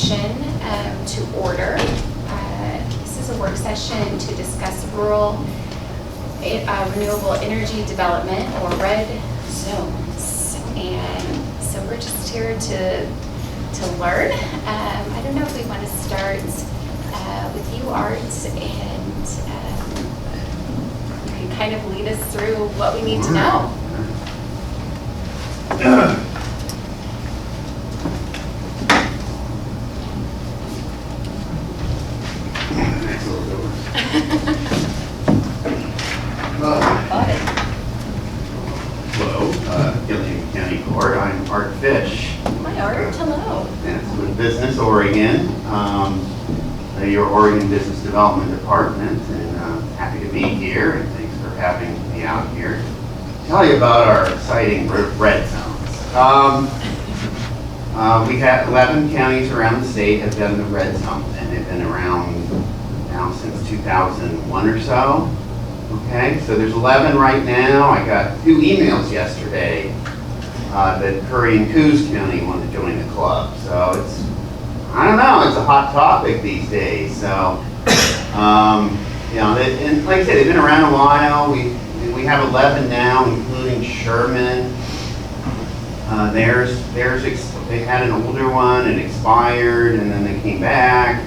session to order. This is a work session to discuss rural renewable energy development, or RRED zones. And so we're just here to learn. I don't know if we want to start with you, Art, and you can kind of lead us through what we need to know. Hello, Gilliam County Court. I'm Art Fish. Hi, Art. Hello. That's with Business Oregon, your Oregon Business Development Department, and happy to be here, and thanks for having me out here to tell you about our exciting RRED zones. We have 11 counties around the state have done the RRED zones, and they've been around now since 2001 or so. Okay, so there's 11 right now. I got 2 emails yesterday that Curry and Coos County want to join the club. So it's, I don't know, it's a hot topic these days. So, you know, and like I said, they've been around a while. We have 11 now, including Sherman. They had an older one, it expired, and then they came back.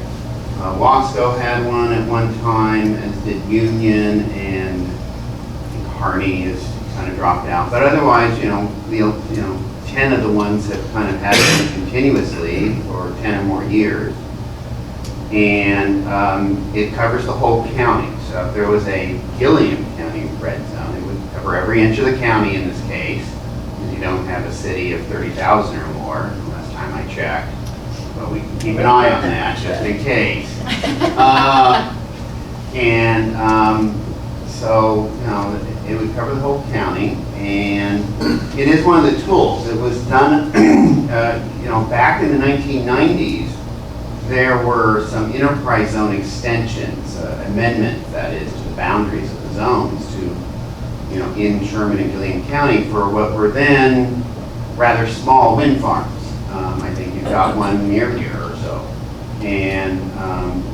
Wasco had one at one time, as did Union, and I think Harney has kind of dropped out. But otherwise, 10 of the ones have kind of had it continuously for 10 or more years. And it covers the whole county. So if there was a Gilliam County red zone, it would cover every inch of the county in this case, because you don't have a city of 30,000 or more, last time I checked. But we can keep an eye on that just in case. So it would cover the whole county, and it is one of the tools. It was done, back in the 1990s. There were some enterprise zone extensions, amendments, that is, to the boundaries of the zones in Sherman and Gilliam County for what were then rather small wind farms. I think you've got one near here or so. And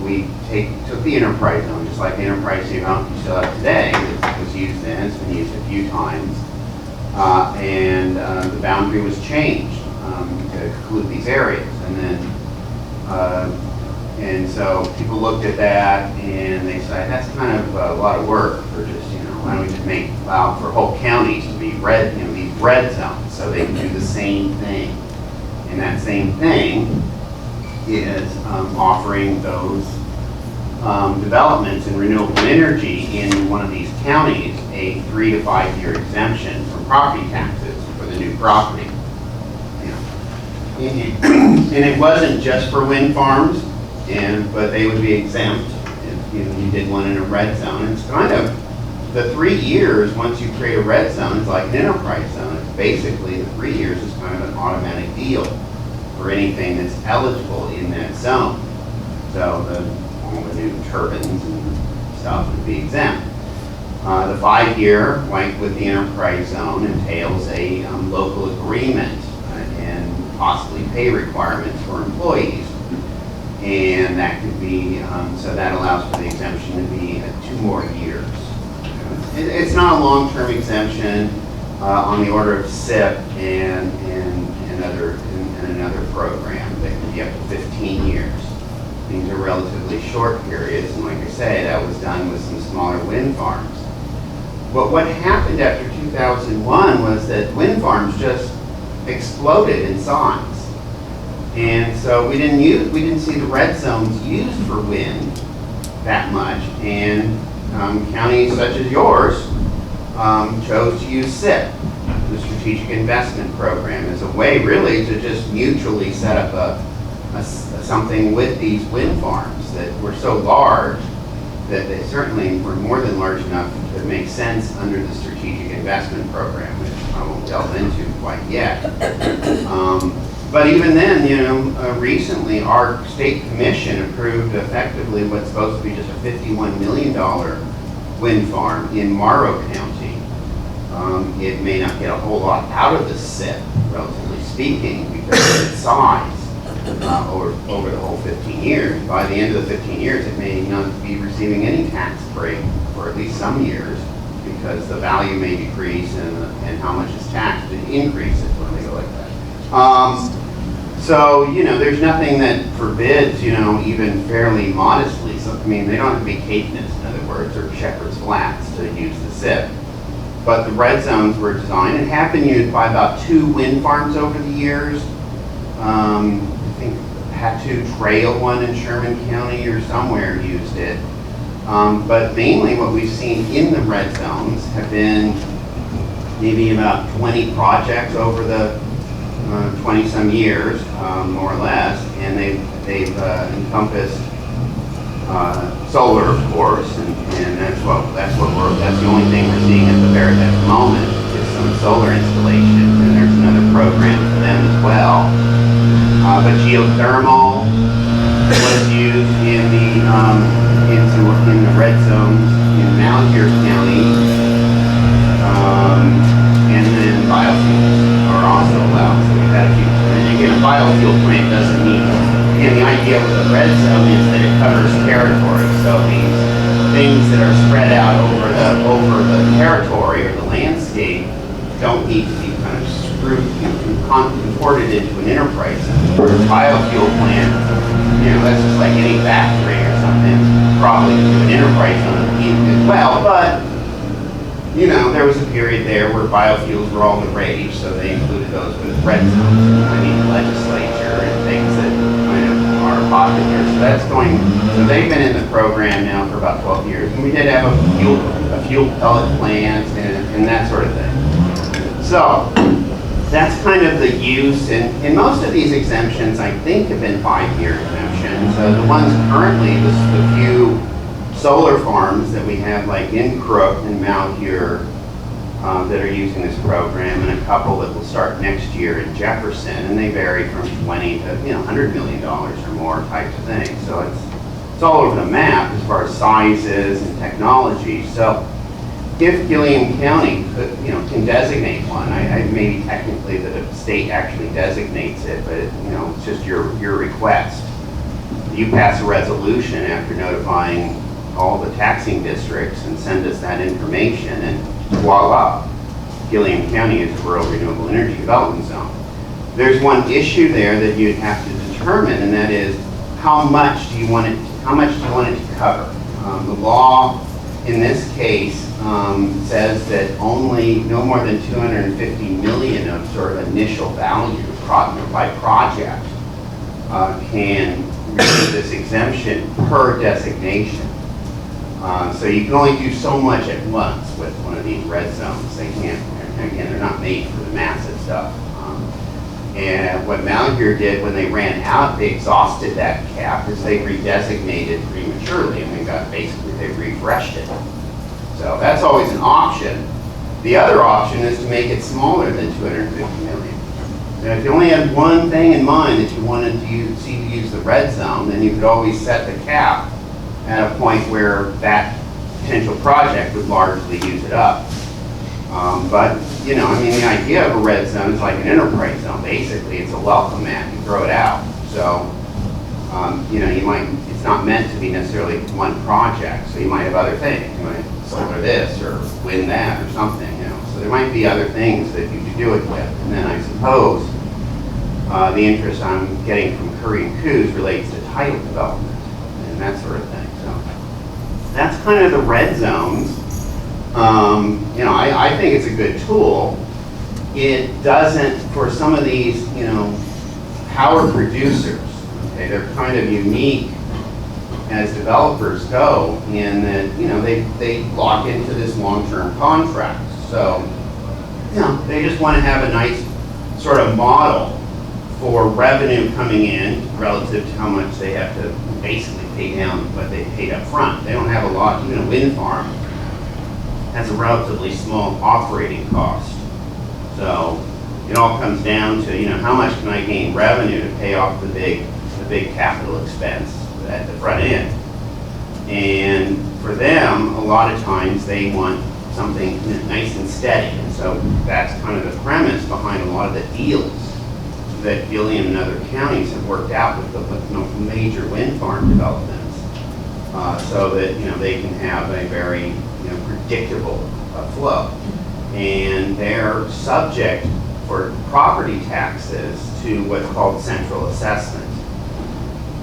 we took the enterprise zone, just like the enterprise zone you still have today. It was used then, it's been used a few times. The boundary was changed to include these areas. And so people looked at that and they said, that's kind of a lot of work for just, why don't we just allow for whole counties to be red, these red zones, so they can do the same thing. And that same thing is offering those developments in renewable energy in one of these counties a 3 to 5 year exemption from property taxes for the new property. And it wasn't just for wind farms, but they would be exempt if you did one in a red zone. It's kind of the 3 years once you create a red zone. It's like an enterprise zone. It's basically the 3 years is kind of an automatic deal for anything that's eligible in that zone. So all the new turbines and stuff would be exempt. The 5 year, like with the enterprise zone, entails a local agreement and possibly pay requirements for employees. And that could be, so that allows for the exemption to be 2 more years. It's not a long-term exemption on the order of SIP and another program that can be up to 15 years. These are relatively short periods, and like I say, that was done with some smaller wind farms. But what happened after 2001 was that wind farms just exploded in size. And so we didn't see the red zones used for wind that much, and counties such as yours chose to use SIP, the Strategic Investment Program, as a way really to just mutually set up something with these wind farms that were so large that they certainly were more than large enough to make sense under the Strategic Investment Program, which I won't delve into quite yet. But even then, recently our state commission approved effectively what's supposed to be just a $51 million wind farm in Morrow County. It may not get a whole lot out of the SIP, relatively speaking, because of its size. over the whole 15 years. By the end of the 15 years, it may not be receiving any tax break for at least some years, because the value may decrease and how much is taxed increases when they go like that. So, there's nothing that forbids, even fairly modestly. So, I mean, they don't have to be Caithness, in other words, or Shepherd's Flats to use the SIP. But the red zones were designed and have been used by about 2 wind farms over the years. I think Patu Trail one in Sherman County or somewhere used it. But mainly what we've seen in the red zones have been maybe about 20 projects over the 20-some years, more or less, and they've encompassed solar, of course, and that's the only thing we're seeing at the moment is some solar installations, and there's another program for them as well. But geothermal was used in the red zones in Malheur County, and then biofuels are also allowed. So we've had a few. And again, a biofuel plant doesn't mean. And the idea with the red zone is that it covers territory. So these things that are spread out over the territory or the landscape don't need to be kind of imported into an enterprise zone. Or a biofuel plant, that's just like any factory or something, probably to an enterprise zone as well. But there was a period there where biofuels were all the rage, so they included those with red zones. The legislature and things that kind of are popular. So they've been in the program now for about 12 years. And we did have a fuel pellet plant and that sort of thing. So that's kind of the use. And most of these exemptions, I think, have been 5-year exemptions. The ones currently, the few solar farms that we have, like in Crook and Malheur, that are using this program, and a couple that will start next year in Jefferson, and they vary from 20 to $100 million or more types of things. So it's all over the map as far as sizes and technology. So if Gilliam County could, can designate one, I maybe technically that a state actually designates it, but it's just your request. You pass a resolution after notifying all the taxing districts and send us that information, and voila, Gilliam County is a rural renewable energy development zone. There's one issue there that you'd have to determine, and that is how much do you want it to cover? The law in this case says that only no more than 250 million of sort of initial value by project can receive this exemption per designation. So you can only do so much at once with one of these red zones. They can't, again, they're not made for the massive stuff. And what Malheur did when they ran out, they exhausted that cap, is they redesignated prematurely, and they refreshed it. So that's always an option. The other option is to make it smaller than 250 million. And if you only had one thing in mind that you wanted to use the red zone, then you could always set the cap at a point where that potential project would largely use it up. But, the idea of a red zone is like an enterprise zone. Basically, it's a welcome mat. You throw it out. So, it's not meant to be necessarily one project. So you might have other things. You might solar this or wind that or something, So there might be other things that you could do it with. And then I suppose the interest I'm getting from Curry and Coos relates to title development and that sort of thing. So that's kind of the red zones. I think it's a good tool. It doesn't, for some of these, power producers, okay, they're kind of unique as developers go in that, they lock into this long-term contract. So, they just want to have a nice sort of model for revenue coming in relative to how much they have to basically pay down what they paid up front. They don't have a lot. Even a wind farm has a relatively small operating cost. So it all comes down to, how much can I gain revenue to pay off the big capital expense at the front end. And for them, a lot of times they want something nice and steady. And so that's kind of the premise behind a lot of the deals that Gilliam and other counties have worked out with the major wind farm developments, so that they can have a very predictable flow, and they're subject for property taxes to what's called central assessment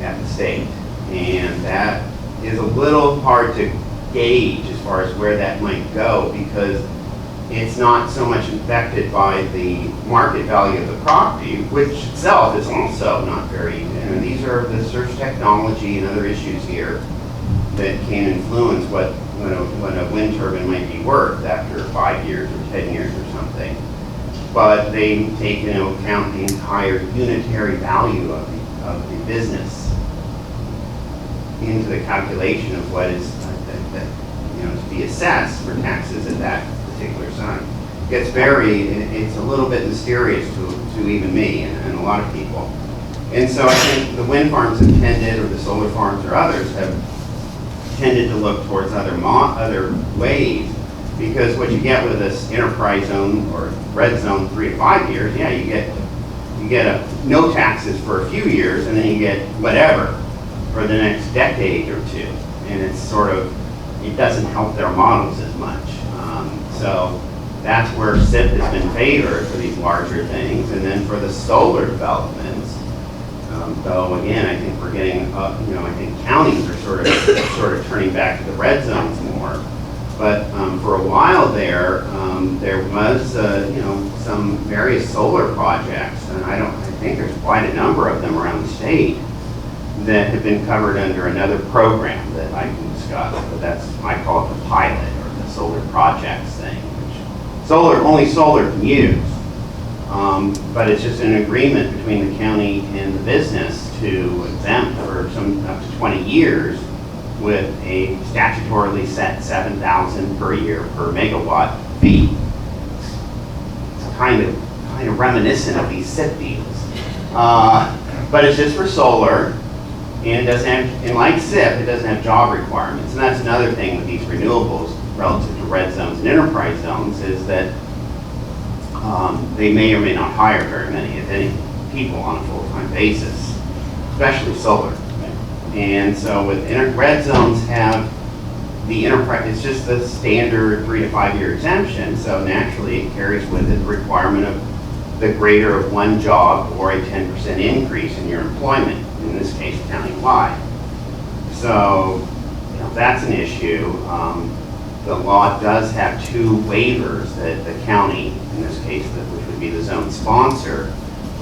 at the state, and that is a little hard to gauge as far as where that might go, because it's not so much affected by the market value of the property, which itself is also not very, these are the search technology and other issues here that can influence what a wind turbine might be worth after 5 years or 10 years or something. But they take into account the entire unitary value of the business into the calculation of what is to be assessed for taxes at that particular site. It's a little bit mysterious to even me and a lot of people. And so I think the wind farms have tended, or the solar farms or others have tended to look towards other ways, because what you get with this enterprise zone or red zone 3 to 5 years, yeah, you get no taxes for a few years, and then you get whatever for the next decade or two, and it's sort of, it doesn't help their models as much. So that's where SIP has been favored for these larger things, and then for the solar developments. Though again, I think we're getting, I think counties are sort of turning back to the red zones more. But for a while there was some various solar projects, and I think there's quite a number of them around the state that have been covered under another program that I can discuss. But I call it the pilot, or the solar projects thing, which only solar can use. But it's just an agreement between the county and the business to exempt for up to 20 years with a statutorily set $7,000 per year per megawatt fee. It's kind of reminiscent of these SIP deals. But it's just for solar, and it doesn't have, and like SIP, it doesn't have job requirements. And that's another thing with these renewables relative to red zones and enterprise zones, is that they may or may not hire very many, if any, people on a full-time basis, especially solar. And so with red zones have the enterprise, it's just the standard 3 to 5 year exemption, so naturally it carries with it the requirement of the greater of one job or a 10% increase in your employment, in this case countywide. So that's an issue. The law does have 2 waivers that the county, in this case, which would be the zone sponsor,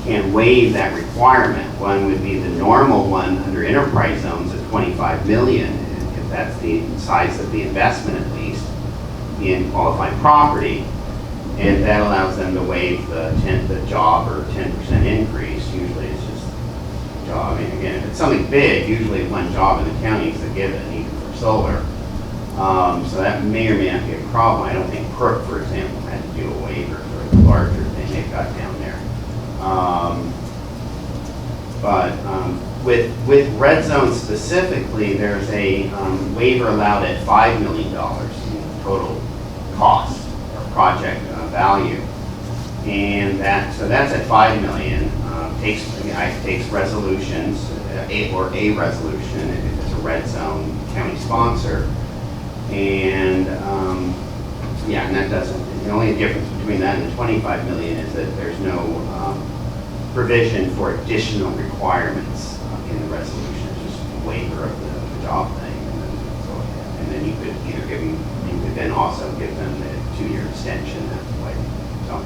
can waive that requirement. One would be the normal one under enterprise zones of $25 million, if that's the size of the investment at least, in qualified property. And that allows them to waive the job or 10% increase. Usually it's just a job. I mean, again, if it's something big, usually one job in the county is a given, even for solar. So that may or may not be a problem. I don't think PERC, for example, had to do a waiver for the larger thing they've got down there. With red zone specifically, there's a waiver allowed at $5 million in total cost or project value, and that's at $5 million. Takes resolutions, a resolution if it's a red zone county sponsor, and and that doesn't. The only difference between that and the $25 million is that there's no provision for additional requirements in the resolution. It's just a waiver of the job thing, and then you could either you could then also give them the 2-year extension that way. So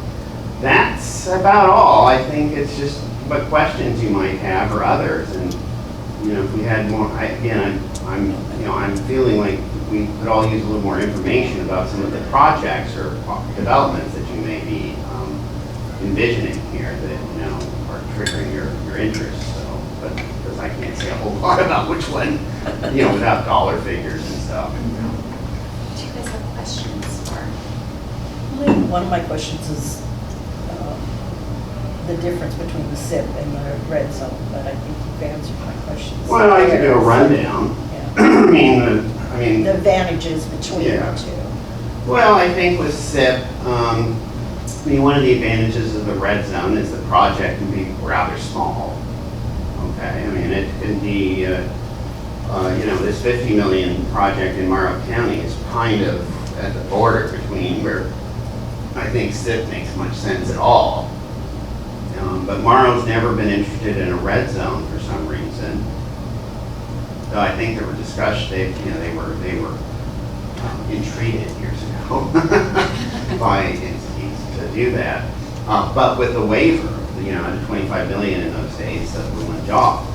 that's about all. I think it's just what questions you might have or others, and if we had more. I'm feeling like we could all use a little more information about some of the projects or developments that you may be envisioning here that are triggering your interest. So, but because I can't say a whole lot about which one, without dollar figures and stuff. Do you guys have questions for? One of my questions is the difference between the SIP and the red zone, but I think you've answered my questions. Well, I could do a rundown. Yeah. I mean, the advantages between Yeah. the two. Well, I think with SIP, I mean, one of the advantages of the red zone is the project can be rather small. Okay, I mean, it can be, this 50 million project in Morrow County is kind of at the border between where I think SIP makes much sense at all. But Morrow's never been interested in a red zone for some reason. So I think there were discussions, they were entreated years ago by entities to do that. But with the waiver, the 25 million in those days, that was one job.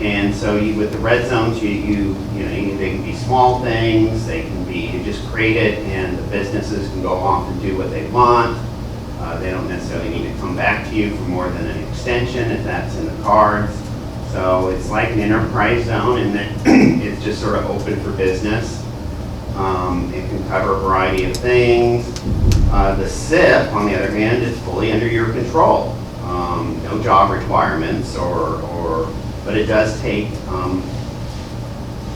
And so with the red zones, they can be small things, they can be, you just create it and the businesses can go off and do what they want. They don't necessarily need to come back to you for more than an extension if that's in the cards. So it's like an enterprise zone in that it's just sort of open for business. It can cover a variety of things. The SIP, on the other hand, is fully under your control. No job requirements, but it does take,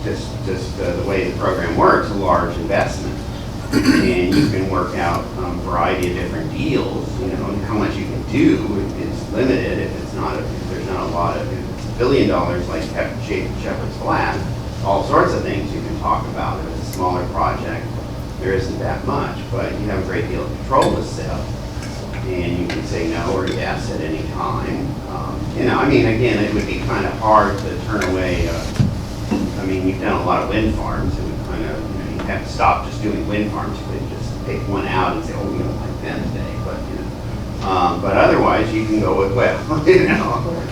just the way the program works, a large investment. And you can work out a variety of different deals. How much you can do is limited if there's not a lot of, if it's $1 billion like Shepherd's Flat, all sorts of things you can talk about. If it's a smaller project, there isn't that much, but you have a great deal of control with SIP. And you can say no or yes at any time. Again, it would be kind of hard to turn away, you've done a lot of wind farms. It would kind of, you have to stop just doing wind farms. You could just pick one out and say, oh, we don't like them today, but otherwise you can go with, Well, we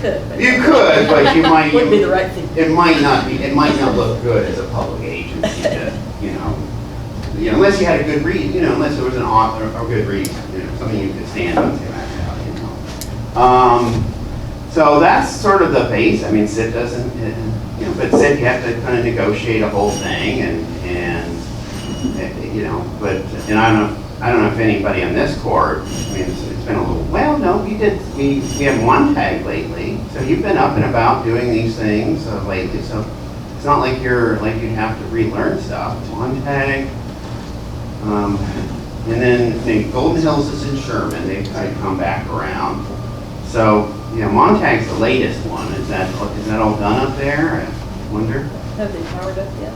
could. But you could, but you might. Wouldn't be the right thing. It might not look good as a public agency to, unless you had a good reason, unless there was an author or good reason, something you could stand on to that out, So that's sort of the base. SIP doesn't, but SIP you have to kind of negotiate a whole thing and I don't know if anybody on this court, it's been a little, well, no, we have one tag lately, so you've been up and about doing these things lately, so it's not like you'd have to relearn stuff. It's one tag. And then maybe Golden Hills is in Sherman, they've kind of come back around. So, Montag's the latest one. Is that all done up there? I wonder. Have they powered up yet?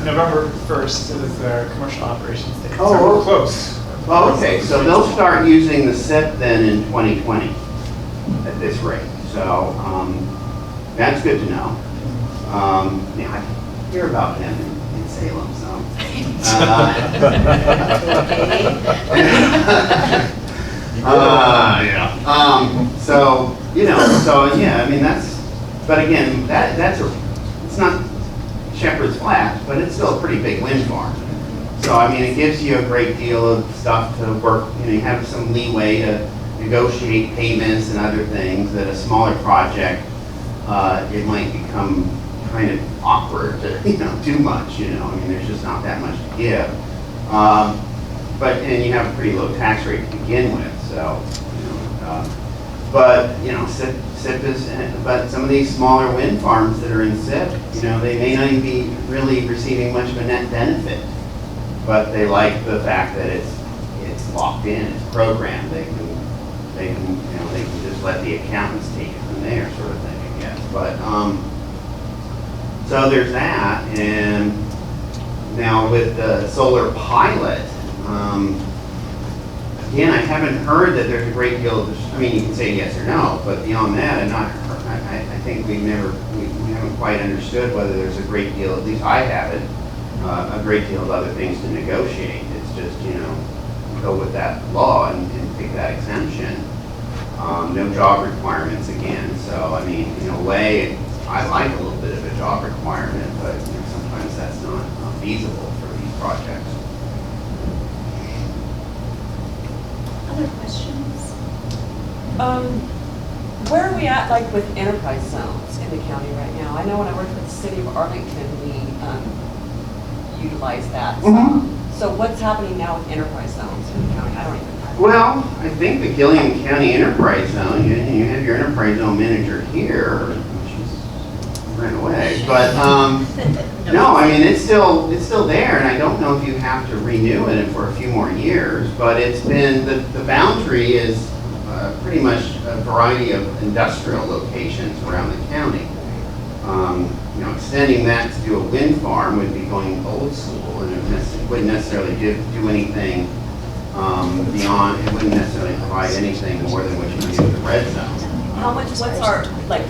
November 1st is their commercial operations date. Oh, so we're close. Oh, okay, so they'll start using the SIP then in 2020 at this rate. So that's good to know. I hear about them in Salem, so. But again, it's not Shepherd's Flat, but it's still a pretty big wind farm. So, it gives you a great deal of stuff to work, you have some leeway to negotiate payments and other things that a smaller project, it might become kind of awkward to, too much, there's just not that much to give. And you have a pretty low tax rate to begin with, so, SIP is, but some of these smaller wind farms that are in SIP, they may not even be really receiving much of a net benefit, but they like the fact that it's locked in, it's programmed. They can just let the accountants take it from there, sort of thing, I guess. But so there's that, and now with the solar pilot. Again, I haven't heard that there's a great deal of, you can say yes or no, but beyond that, I think we haven't quite understood whether there's a great deal, at least I haven't, a great deal of other things to negotiate. It's just, go with that law and pick that exemption. No job requirements again, so, in a way, I like a little bit of a job requirement, but sometimes that's not feasible for these projects. Other questions? Where are we at, with enterprise zones in the county right now? I know when I worked with the city of Arlington, we utilized that. Mm-hmm. So what's happening now with enterprise zones in the county? I don't even know. Well, I think the Gilliam County Enterprise Zone, you have your Enterprise Zone manager here, she's ran away. Okay, but, no, I mean, it's still there, and I don't know if you have to renew it for a few more years, but it's been, the boundary is pretty much a variety of industrial locations around the county. You know, extending that to do a wind farm would be going old school, and it wouldn't necessarily do anything beyond, it wouldn't necessarily provide anything more than what you do with the red zone. How much, what's our, like,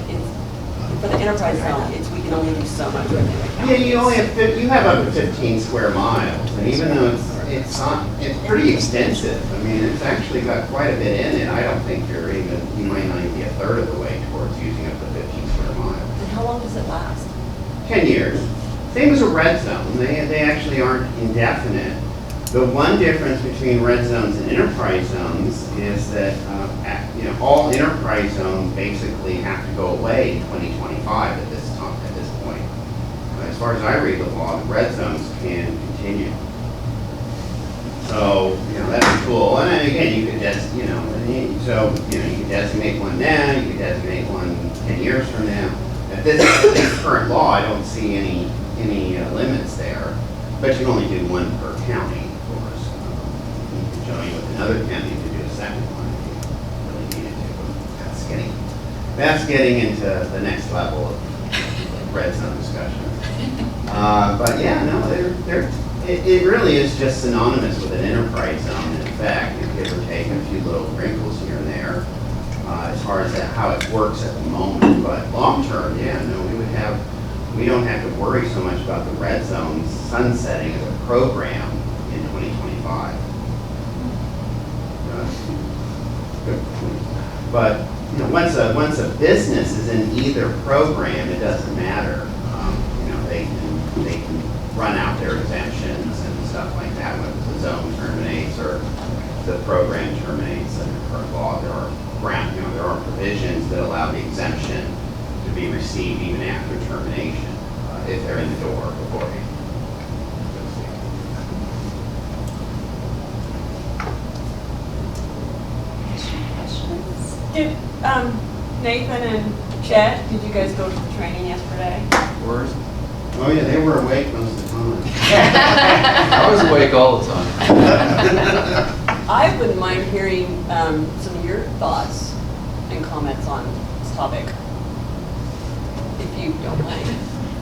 for the enterprise zone, we can only do so much within the county. Yeah, you only have, you have up to 15 square miles, and even though it's pretty extensive, I mean, it's actually got quite a bit in it, I don't think you might not even be a third of the way towards using up to 15 square miles. And how long does it last? 10 years. Same as a red zone, they actually aren't indefinite. The one difference between red zones and enterprise zones is that, you know, all enterprise zones basically have to go away in 2025 at this point. As far as I read the law, the red zones can continue. So, you know, that's cool. And then again, you could just, you know, so, you know, you can designate one now, you can designate one 10 years from now. At this current law, I don't see any limits there, but you can only do one per county, of course. You can join with another county to do a second one if you really needed to. That's getting into the next level of red zone discussion. But yeah, no, it really is just synonymous with an enterprise zone. In fact, you give or take a few little wrinkles here and there as far as how it works at the moment. But long term, yeah, no, we don't have to worry so much about the red zones sunsetting as a program in 2025. But you know, once a business is in either program, it doesn't matter. You know, they can run out their exemptions and stuff like that when the zone terminates or the program terminates. Under current law, there are provisions that allow the exemption to be received even after termination if they're in the door beforehand. Questions? Did Nathan and Chet, did you guys go to the training yesterday? Word. Oh yeah, they were awake most of the time. I was awake all the time. I wouldn't mind hearing some of your thoughts and comments on this topic, if you don't mind.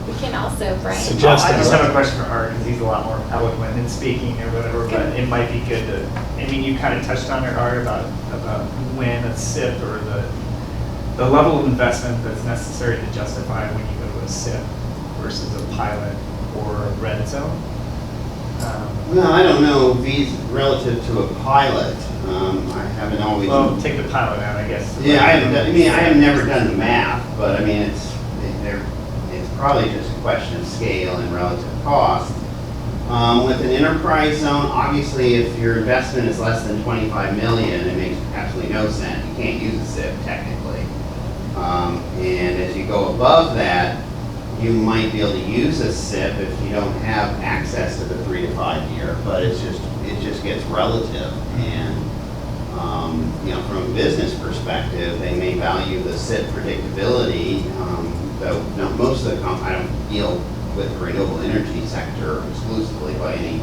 We can also, Brian. I just have a question for Art, because he's a lot more eloquent in speaking or whatever, but it might be good to, I mean, you kind of touched on it, Art, about when a SIP or the level of investment that's necessary to justify when you go to a SIP versus a pilot or a red zone. Well, I don't know these relative to a pilot. I haven't always. Well, take the pilot out, I guess. Yeah, I have never done the math, but I mean, it's probably just a question of scale and relative cost. With an enterprise zone, obviously, if your investment is less than 25 million, it makes absolutely no sense. You can't use a SIP technically. And as you go above that, you might be able to use a SIP if you don't have access to the 3 to 5 year, but it just gets relative. And you know, from a business perspective, they may value the SIP predictability. Though most of the I don't deal with the renewable energy sector exclusively by any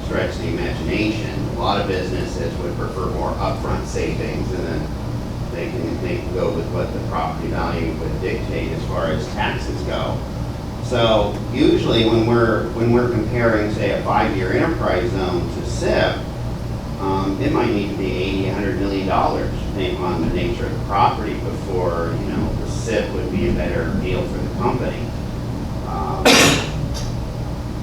stretch of the imagination. A lot of businesses would prefer more upfront savings, and then they can go with what the property value would dictate as far as taxes go. So usually when we're comparing, say, a 5-year enterprise zone to SIP, it might need to be $80–100 million depending on the nature of the property before, you know, the SIP would be a better deal for the company.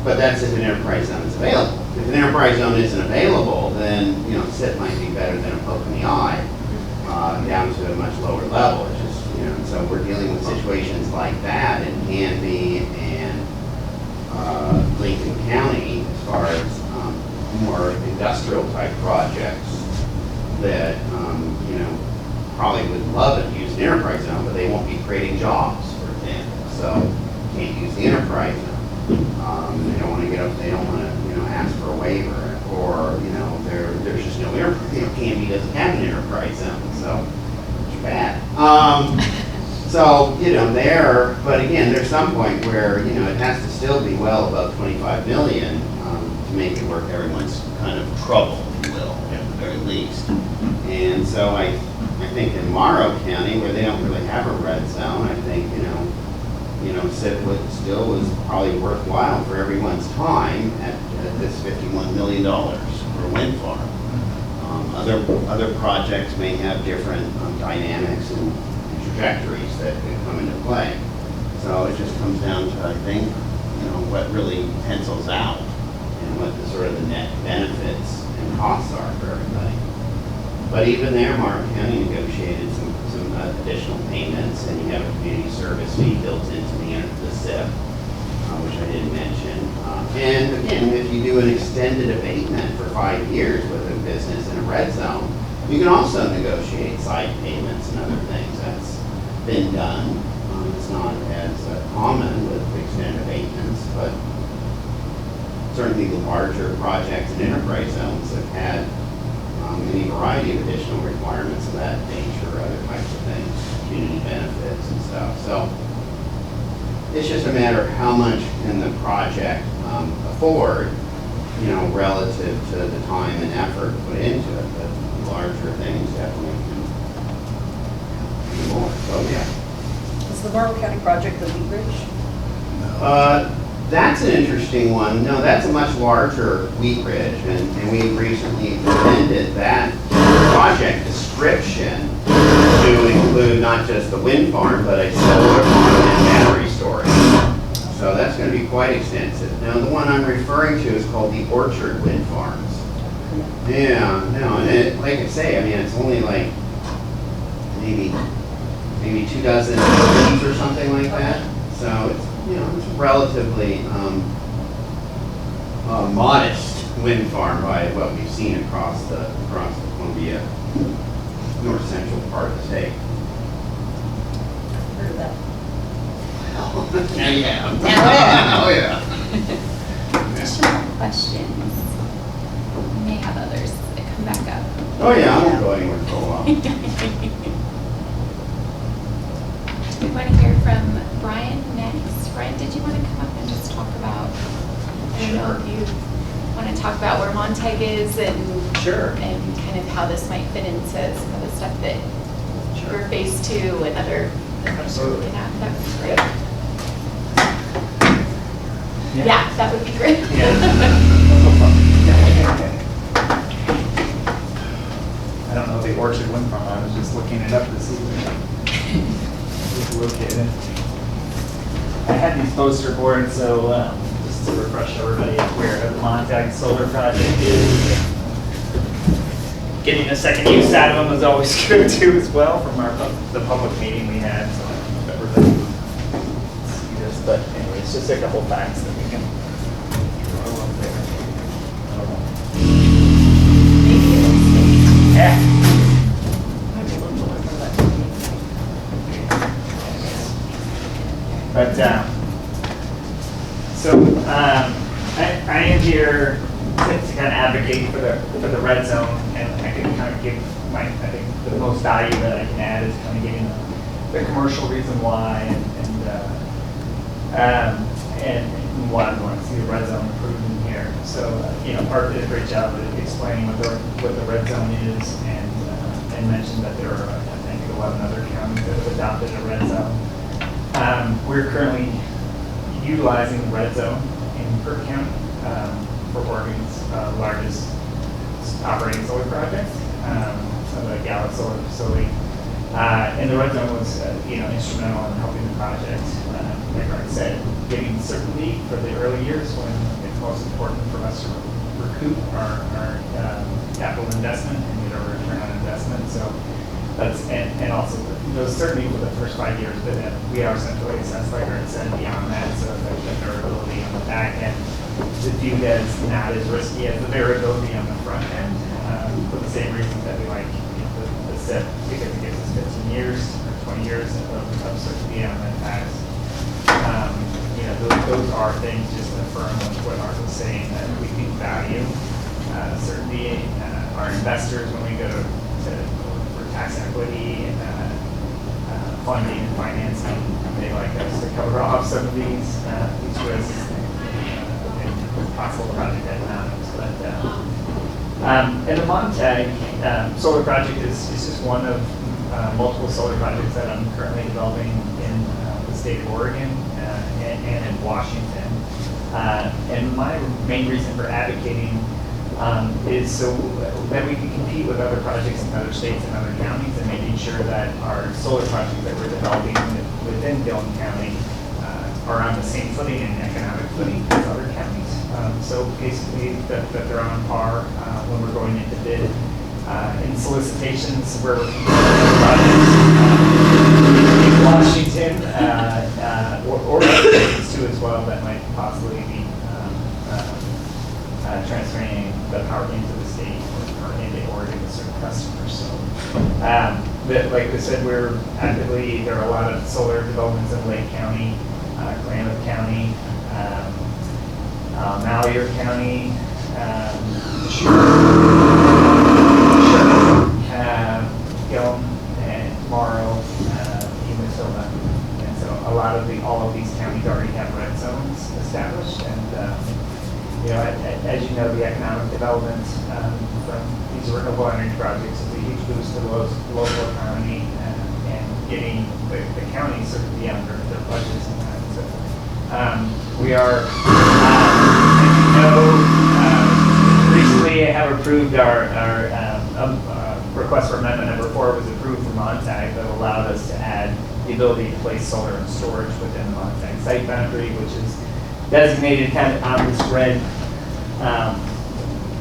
But that's if an enterprise zone is available. If an enterprise zone isn't available, then, you know, SIP might be better than a poke in the eye, down to a much lower level. It's just, you know, so we're dealing with situations like that in Canby and Lincoln County as far as more industrial type projects that, you know, probably would love it to use an enterprise zone, but they won't be creating jobs, for example. So can't use the enterprise zone. They don't want to get up. They don't want to, you know, ask for a waiver, or, you know, there's just no enterprise. You know, Canby doesn't have an enterprise zone, so it's bad. So, but again, there's some point where, it has to still be well above 25 million to make it worth everyone's kind of trouble, if you will, at the very least. And so I think in Morrow County, where they don't really have a red zone, I think, SIP still was probably worthwhile for everyone's time at this $51 million for a wind farm. Other projects may have different dynamics and trajectories that could come into play. So it just comes down to, I think, what really pencils out and what the sort of the net benefits and costs are for everybody. But even there, Martin County negotiated some additional payments, and you have a community service fee built into the SIP, which I didn't mention. And again, if you do an extended abatement for 5 years with a business in a red zone, you can also negotiate side payments and other things. That's been done. It's not as common with extended abatements, but certainly the larger projects and enterprise zones have had any variety of additional requirements of that nature, other types of things, community benefits and stuff. So it's just a matter of how much can the project afford, relative to the time and effort put into it. But the larger things definitely can do more. So yeah. Is the Morrow County project the Wheat Ridge? That's an interesting one. No, that's a much larger wheat ridge, and we recently amended that project description to include not just the wind farm, but a solar farm and battery storage. So that's going to be quite extensive. Now, the one I'm referring to is called the Orchard Wind Farms. Yeah, no, and like I say, I mean, it's only like maybe 2 dozen trees or something like that. So it's, it's relatively modest wind farm by what we've seen across the Columbia north central part of the state. Heard of that? Now you have. Now Oh yeah. Additional questions? We may have others that come back up. Oh yeah, I won't go anywhere for a while. We want to hear from Brian next. Brian, did you want to come up and just talk about, I don't know if you want to talk about where Montag is and Sure. and kind of how this might fit into some of the stuff that we're phase 2 and other things we're looking at. That would be great. Yeah, that would be great. I don't know the Orchard Wind Farm, I was just looking it up to see where it's located. I had these poster boards, so just to refresh everybody where the Montag Solar Project is. Getting a second use out of them is always good too as well from the public meeting we had, so everybody see this. But anyway, it's just a couple facts that we can throw up there. I don't know. Maybe it'll stay. Yeah. Might be a little lower for that. But, I am here to kind of advocate for the red zone, and I can kind of give I think the most value that I can add is kind of giving the commercial reason why, and why I want to see the red zone improved in here. So, Art did a great job of explaining what the red zone is, and mentioned that there are, I think, 11 other counties that have adopted a red zone. We're currently utilizing the red zone in Burke County for Oregon's largest operating solar project, the Gallup Solar Facility. And the red zone was, instrumental in helping the project. Like Art said, giving certainty for the early years when it's most important for us to recoup our capital investment and get a return on investment. So that's and also those certainly for the first 5 years, but then we are centrally assessed, like Art said, beyond that, so that the durability on the back end is viewed as not as risky as the variability on the front end, for the same reasons that we like the SIP, because it gives us 15 years or 20 years of certainty on that tax. Those are things just to affirm what Art was saying, that we do value certainty. Our investors, when we go to for tax equity funding and financing. They like us to cover off some of these risks and possible project economics. And the Montague solar project is just one of multiple solar projects that I'm currently developing in the state of Oregon and in Washington. And my main reason for advocating is so that we can compete with other projects in other states and other counties, and making sure that our solar projects that we're developing within Gilliam County are on the same footing and economic footing as other counties. So basically that they're on par when we're going into bid. In solicitations where we're projects in Washington or other states too as well that might possibly be transferring the power into the state or into Oregon to certain customers. So, like I said, we're actively, there are a lot of solar developments in Lake County, Klamath County, Malheur County, Gilliam and Morrow, Umatilla. And so all of these counties already have red zones established. And as you know, the economic development from these renewable energy projects is a huge boost to the local economy and getting the county sort of beyond their budgets and that. So we are, as you know, recently I have approved our request for amendment number 4 was approved for Montague that allowed us to add the ability to place solar and storage within the Montague site boundary, which is designated kind of on this red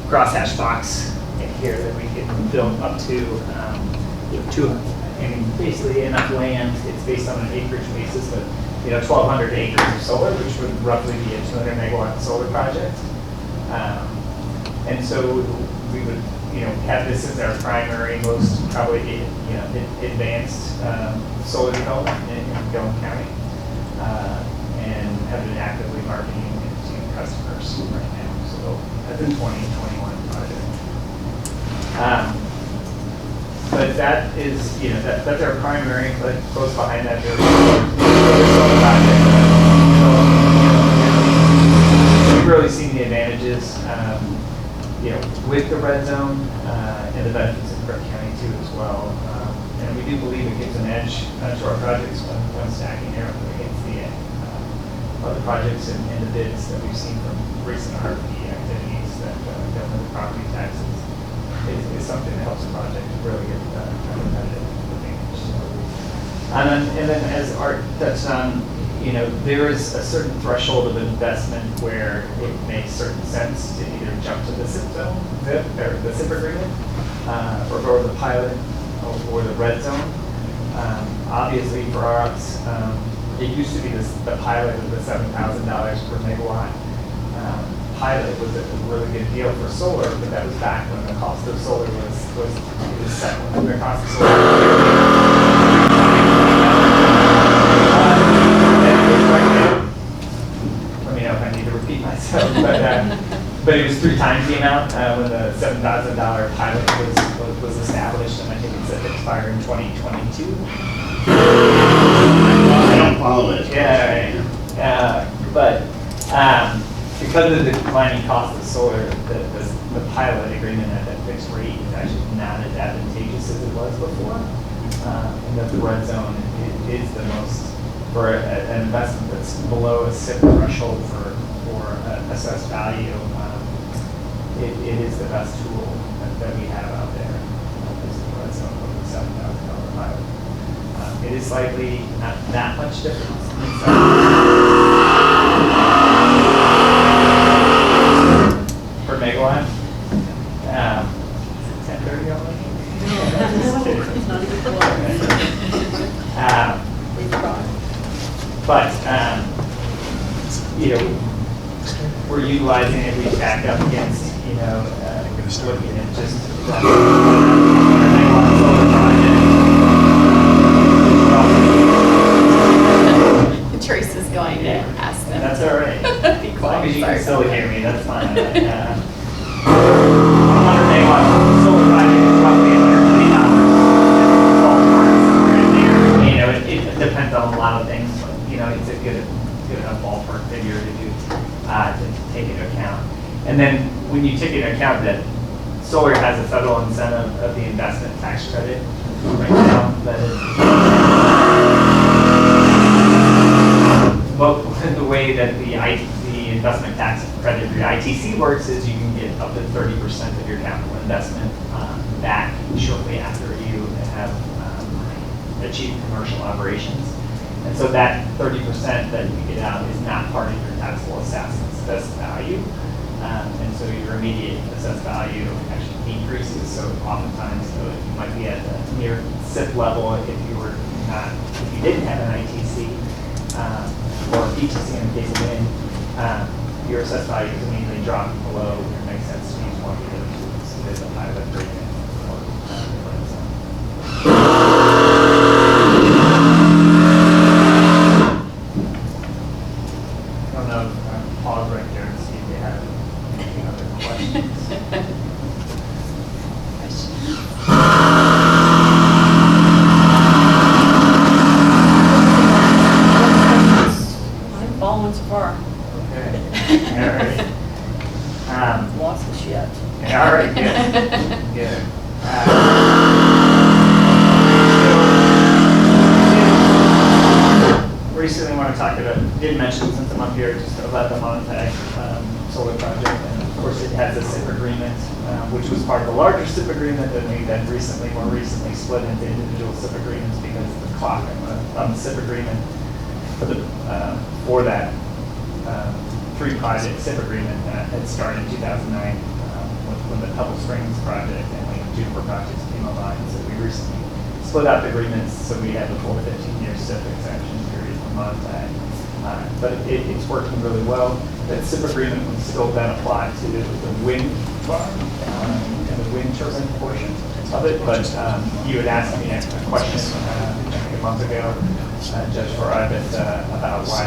crosshash box in here that we can build up to basically enough land. It's based on an acreage basis, but 1,200 acres of solar, which would roughly be a 200 megawatt solar project. And so we would have this as our primary, most probably advanced solar development in Gilliam County, and have been actively marketing it to customers right now. So that's a 2021 project. But that is, that's our primary, but close behind that, there's other solar projects. We've really seen the advantages, with the red zone and the benefits in Cook County too as well. And we do believe it gives an edge to our projects when stacking there against the other projects and the bids that we've seen from recent RFP activities that don't have the property taxes is something that helps the project really get competitive advantage. And then as Art touched on, there is a certain threshold of investment where it makes certain sense to either jump to the SIP zone, or the SIP agreement, or the pilot, or the red zone. Obviously for us, it used to be the pilot of the $7,000 per megawatt. Pilot was a really good deal for solar, but that was back when the cost of solar was set when the cost of solar let me know if I need to repeat myself, but it was 3 times the amount when the $7,000 pilot was established, and I think it said it expired in 2022. I don't follow it. Yeah, but because of the declining cost of solar, the pilot agreement at that fixed rate is actually not as advantageous as it was before. And that the red zone is the most, for an investment that's below a SIP threshold for assessed value, it is the best tool that we have out there. Is the red zone over the $7,000 pilot. It is slightly not that much difference. Per megawatt. 1030 only? But we're utilizing it, we back up against, looking at just Trace is going to ask them. That's all right. Be As long as you can still hear me, that's fine. 100 megawatt solar project is roughly $100 million. Ballpark somewhere in there. on a lot of things, but, you know, it's a good enough ballpark figure to take into account. And then when you take into account that solar has a federal incentive of the investment tax credit right now, that is, well, the way that the investment tax credit, the ITC works is you can get up to 30% of your capital investment back shortly after you have achieved commercial operations. And so that 30% that you get out is not part of your taxable assessed value. And so your immediate assessed value actually decreases. So oftentimes you might be at a near SIP level if you didn't have an ITC or PTC in the case of wind. Your assessed value is immediately dropping below. It makes sense to use one because it's a pilot agreement. I don't know if I pause right there to see if they have any other questions. I'm following so far. Okay. All right. Lost the shit. Yeah, all right, good. Good. Recently, want to talk about, did mention since I'm up here, just about the Montague solar project. And of course, it has a SIP agreement, which was part of the larger SIP agreement that we then more recently split into individual SIP agreements because the clock on the SIP agreement for that three-project SIP agreement had started in 2009 when the Pebble Springs project and the Juniper projects came online. So we recently split out the agreements so we have a full 15-year SIP extension period for Montague. But it's working really well. That SIP agreement would still then apply to the wind farm and the wind turbine portion of it. But you had asked me a question I think a month ago, Judge Farad, about why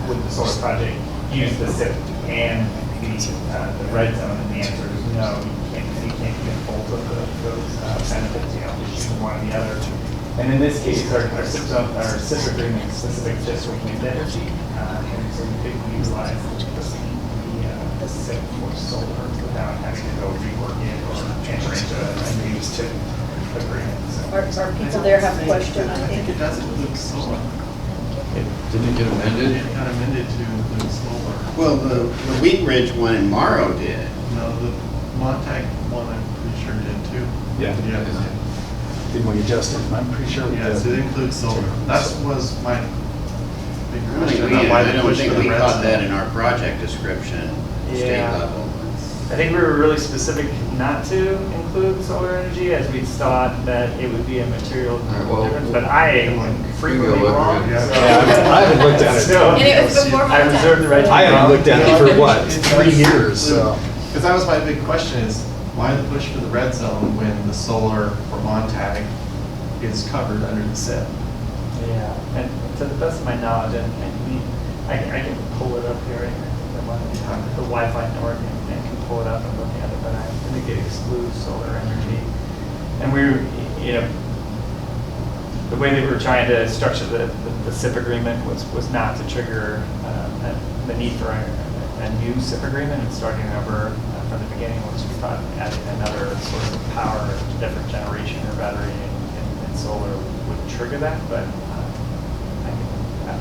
would the solar project use the SIP and the red zone, and the answer is no. You can't get both of those benefits. You know, just choose one or the other. And in this case, our SIP agreement is specific just for wind energy, and so we could utilize the SIP for solar without having to go rework it or enter into a new SIP agreement. So. Our people there have a question, I think it does include solar. Didn't it get amended? It got amended to include solar. Well, the Wheat Ridge one in Morrow did. No, the Montague one I'm pretty sure did too. Yeah. Didn't we adjust it? I'm pretty sure we Yes, did. it includes solar. That was my big I question about why they don't pushed think for the we red caught that zone. in our project description, state Yeah. level. I think we were really specific not to include solar energy, as we thought that it would be a material right, well, difference. But I am frequently look at wrong. it. So I haven't looked at it. Still, And it was before my I reserve the right to I be haven't wrong. looked at it for what, 3 years, so. Because that was my big question is, why the push for the red zone when the solar for Montague is covered under the SIP? Yeah, and to the best of my knowledge, I can pull it up here. The Wi-Fi network and can pull it up and look at it, but I think it excludes solar energy. And the way that we were trying to structure the SIP agreement was not to trigger the need for a new SIP agreement and starting over from the beginning, which we thought adding another source of power, different generation or battery and solar would trigger that, but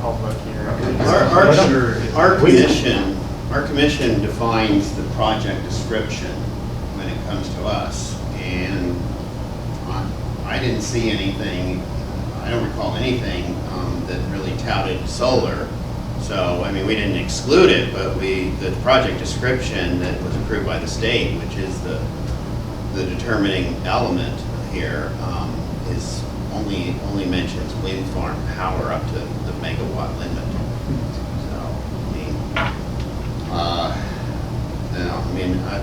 I'll look here. Our commission defines the project description when it comes to us, and I didn't see anything, I don't recall anything that really touted solar. So, I mean, we didn't exclude it, but the project description that was approved by the state, which is the determining element here, is only mentions wind farm power up to the megawatt limit.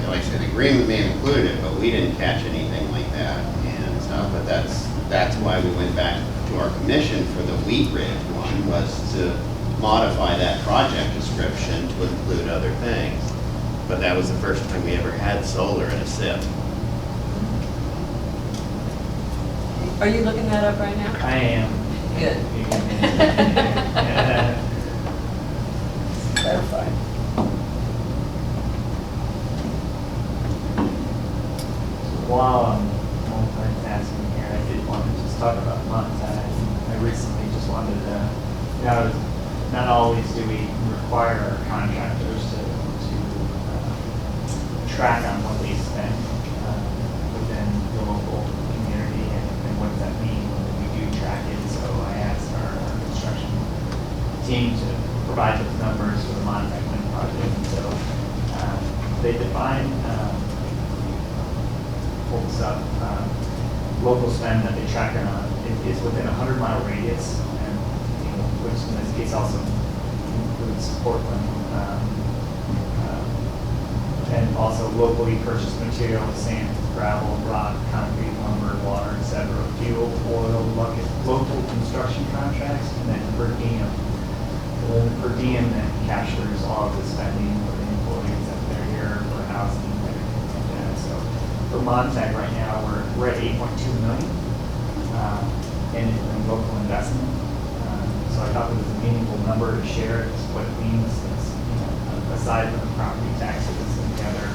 Like I said, the agreement may have included it, but we didn't catch anything like that and stuff. But that's why we went back to our commission for the Wheat Ridge one, was to modify that project description to include other things. But that was the first time we ever had solar in a SIP. Are you looking that up right now? I am. Good. Yeah. Clarify. While I'm multitasking here, I did want to just talk about Montag. I recently just wanted to, not always do we require our contractors to track on what they spend within the local community, and what does that mean when we do track it. So I asked our construction team to provide those numbers for the Montag Wind project. And so they define, pull this up, local spend that they track on is within a 100-mile radius, and which in this case also includes Portland. And also locally purchased materials, sand, gravel, rock, concrete, lumber, water, etc., fuel, oil, local construction contracts, and then per diem. The per diem then captures all of the spending for the employees that they're here, for housing, and everything like that. So for Montag right now, we're at 8.2 million in local investment. So I thought it was a meaningful number to share. It's what it means. It's, aside from the property taxes and the other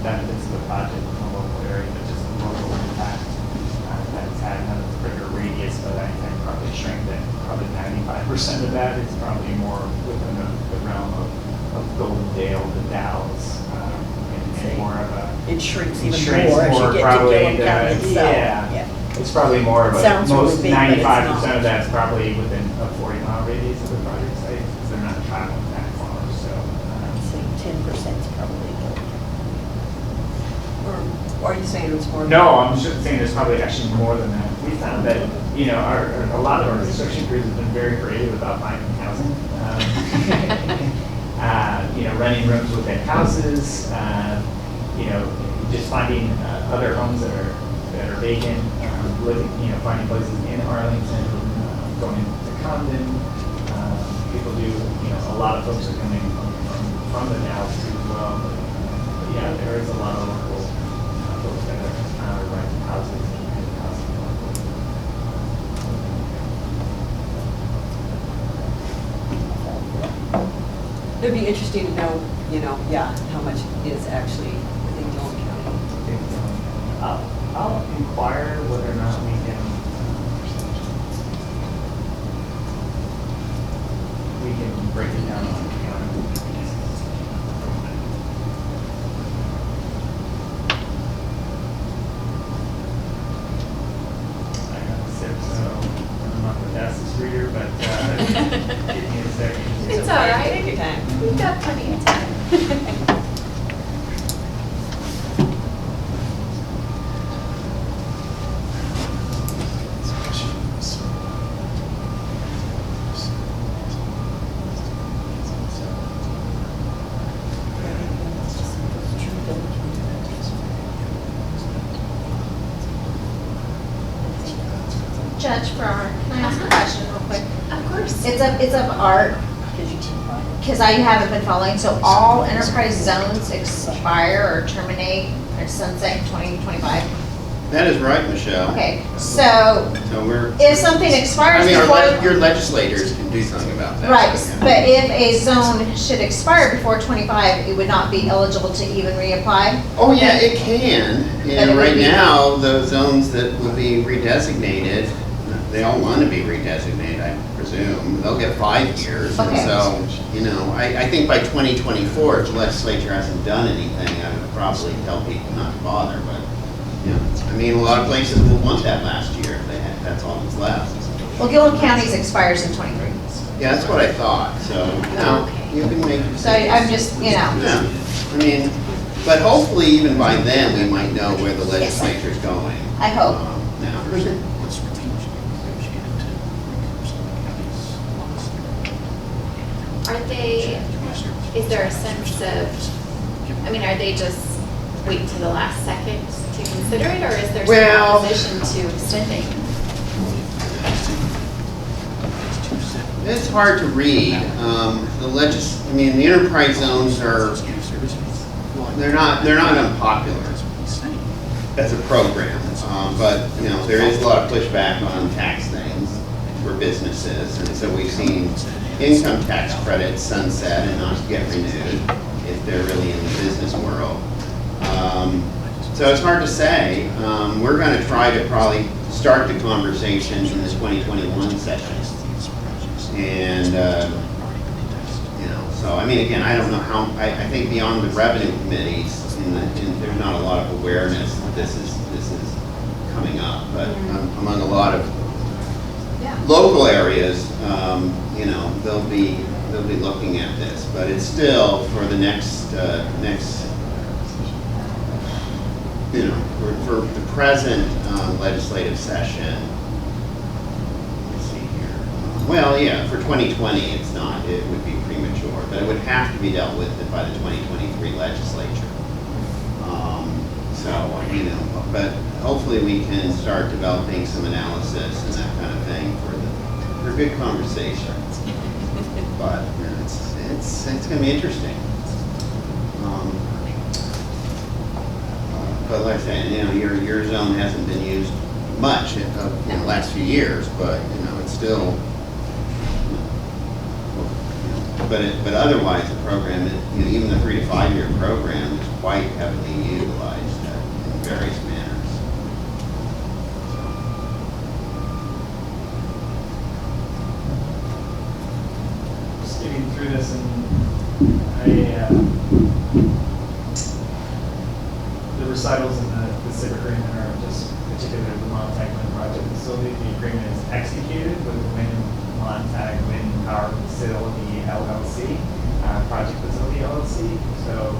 benefits of the project in the local area, but just the local impact that it's had. None of the bigger radius, but I probably shrink that. Probably 95% of that is probably more within the realm of Golden Dale, the Dalles, and more of a. It shrinks It even shrinks more as more you get to probably Gilliam County the- itself. yeah. It's probably more of a, Sounds really most big, but it's 95% not. of that's probably within a 40-mile radius of the project site, because they're not traveling that far, so. I'd say 10% is probably Gilliam. Or are you saying it's more? No, I'm just saying there's probably actually more than that. We found that, a lot of our construction crews have been very creative about finding housing. Renting rooms within houses, just finding other homes that are vacant, living, finding places in Arlington, going to Condon. People do, a lot of folks are coming from the Dalles too as well. But yeah, there is a lot of local folks that are renting houses and housing locally. It'd be interesting to know, how much is actually within Gilliam County. I'll inquire whether or not we can break it down on county. I got the sip, so I'm not the fastest reader, but give me a second. It's all right. Take your time. We've got plenty of time. Judge Farrar, can I ask a question real quick? Of course. It's of art, because I haven't been following, so all enterprise zones expire or terminate or sunset in 2025? That is right, Michelle. Okay, so So we're, if something expires I mean, before, your legislators can do something about that. right, Yeah. but if a zone should expire before 25, it would not be eligible to even reapply? Oh, yeah, it can. But it And would right be- now, the zones that will be redesignated, they all want to be redesignated, I presume. They'll get 5 years. And Okay. so, I think by 2024, if the legislature hasn't done anything, I would probably tell people not to bother, but, I mean, a lot of places will want that last year if that's all that's left. Well, Gilliam County's expires in 23. Yeah, that's what I thought, so, you can make your So I'm just, Yeah, I mean, but hopefully even by then, we might know where the legislature's going. I hope. Now, Are they, is there a sense of, are they just wait to the last second to consider it, or is there Well- some opposition to extending? It's hard to read. The enterprise zones they're not unpopular as a program. But, there is a lot of pushback on tax things. for businesses, and so we've seen income tax credits sunset and not get renewed if they're really in the business world. So it's hard to say. We're going to try to probably start the conversation in the 2021 session. And, so, I mean, again, I don't know how, I think beyond the revenue committees, there's not a lot of awareness that this is coming up, but among a lot of local areas, they'll be looking at this, but it's still for the next for the present legislative session. Let's see here. Well, yeah, for 2020, it's not. It would be premature, but it would have to be dealt with by the 2023 legislature. But hopefully we can start developing some analysis and that kind of thing for good conversation. But it's going to be interesting. But like I said, your zone hasn't been used much in the last few years, but it's still. But otherwise, the program, even the 3 to 5 year program, is quite heavily utilized in various manners. Skipping through this, and the recitals in the SIP agreement are just particularly the Montague Wind Project Facility. The agreement is executed with the Montague Wind Power Facility LLC, Project Facility LLC,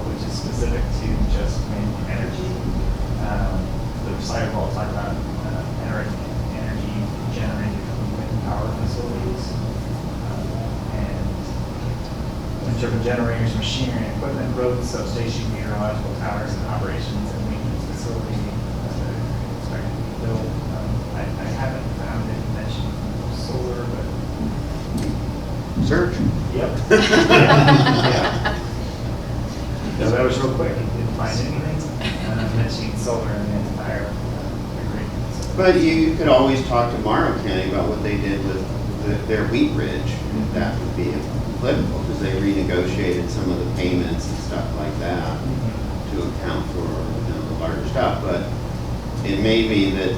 which is specific to just wind energy. The recital will talk about energy generated from wind power facilities, and turbine generators, machinery, and equipment, roads, substation, meteorological towers, and operations and maintenance facility expected to be built. I haven't found it mentioned solar, but Search. yep. Yeah. So that was real quick. Didn't find anything mentioning solar in the entire agreement. So. But you could always talk to Morrow County about what they did with their Wheat Ridge, if that would be applicable, because they renegotiated some of the payments and stuff like that to account for the larger stuff. But it may be that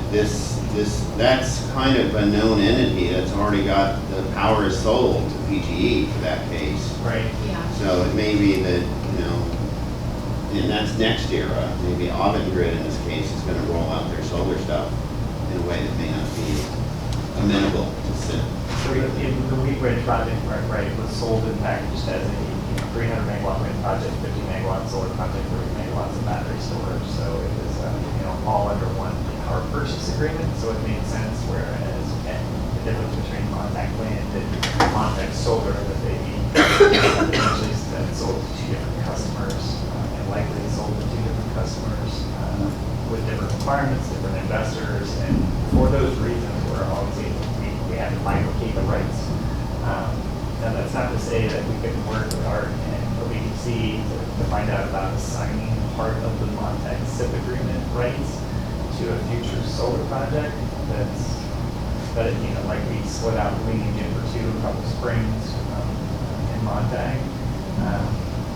that's kind of a known entity that's already got the power is sold to PGE for that case. Right. Yeah. So it may be that, and that's next era. Maybe Avangrid in this case is going to roll out their solar stuff in a way that may not be amenable to SIP. So the Wheat Ridge project, right, was sold and packaged as a 300 megawatt wind project, 50 megawatt solar project, 30 megawatts of battery storage. So it was all under one power purchase agreement. So it made sense. Whereas the difference between Montague Wind and Montague Solar that they actually sold to 2 different customers and likely sold to 2 different customers with different requirements, different investors, and for those reasons, we're obviously we had to bifurcate the rights. Now that's not to say that we couldn't work with our OBDC to find out about assigning part of the Montague SIP agreement rights to a future solar project. That like we split out Lease for 2 a couple springs in Montague.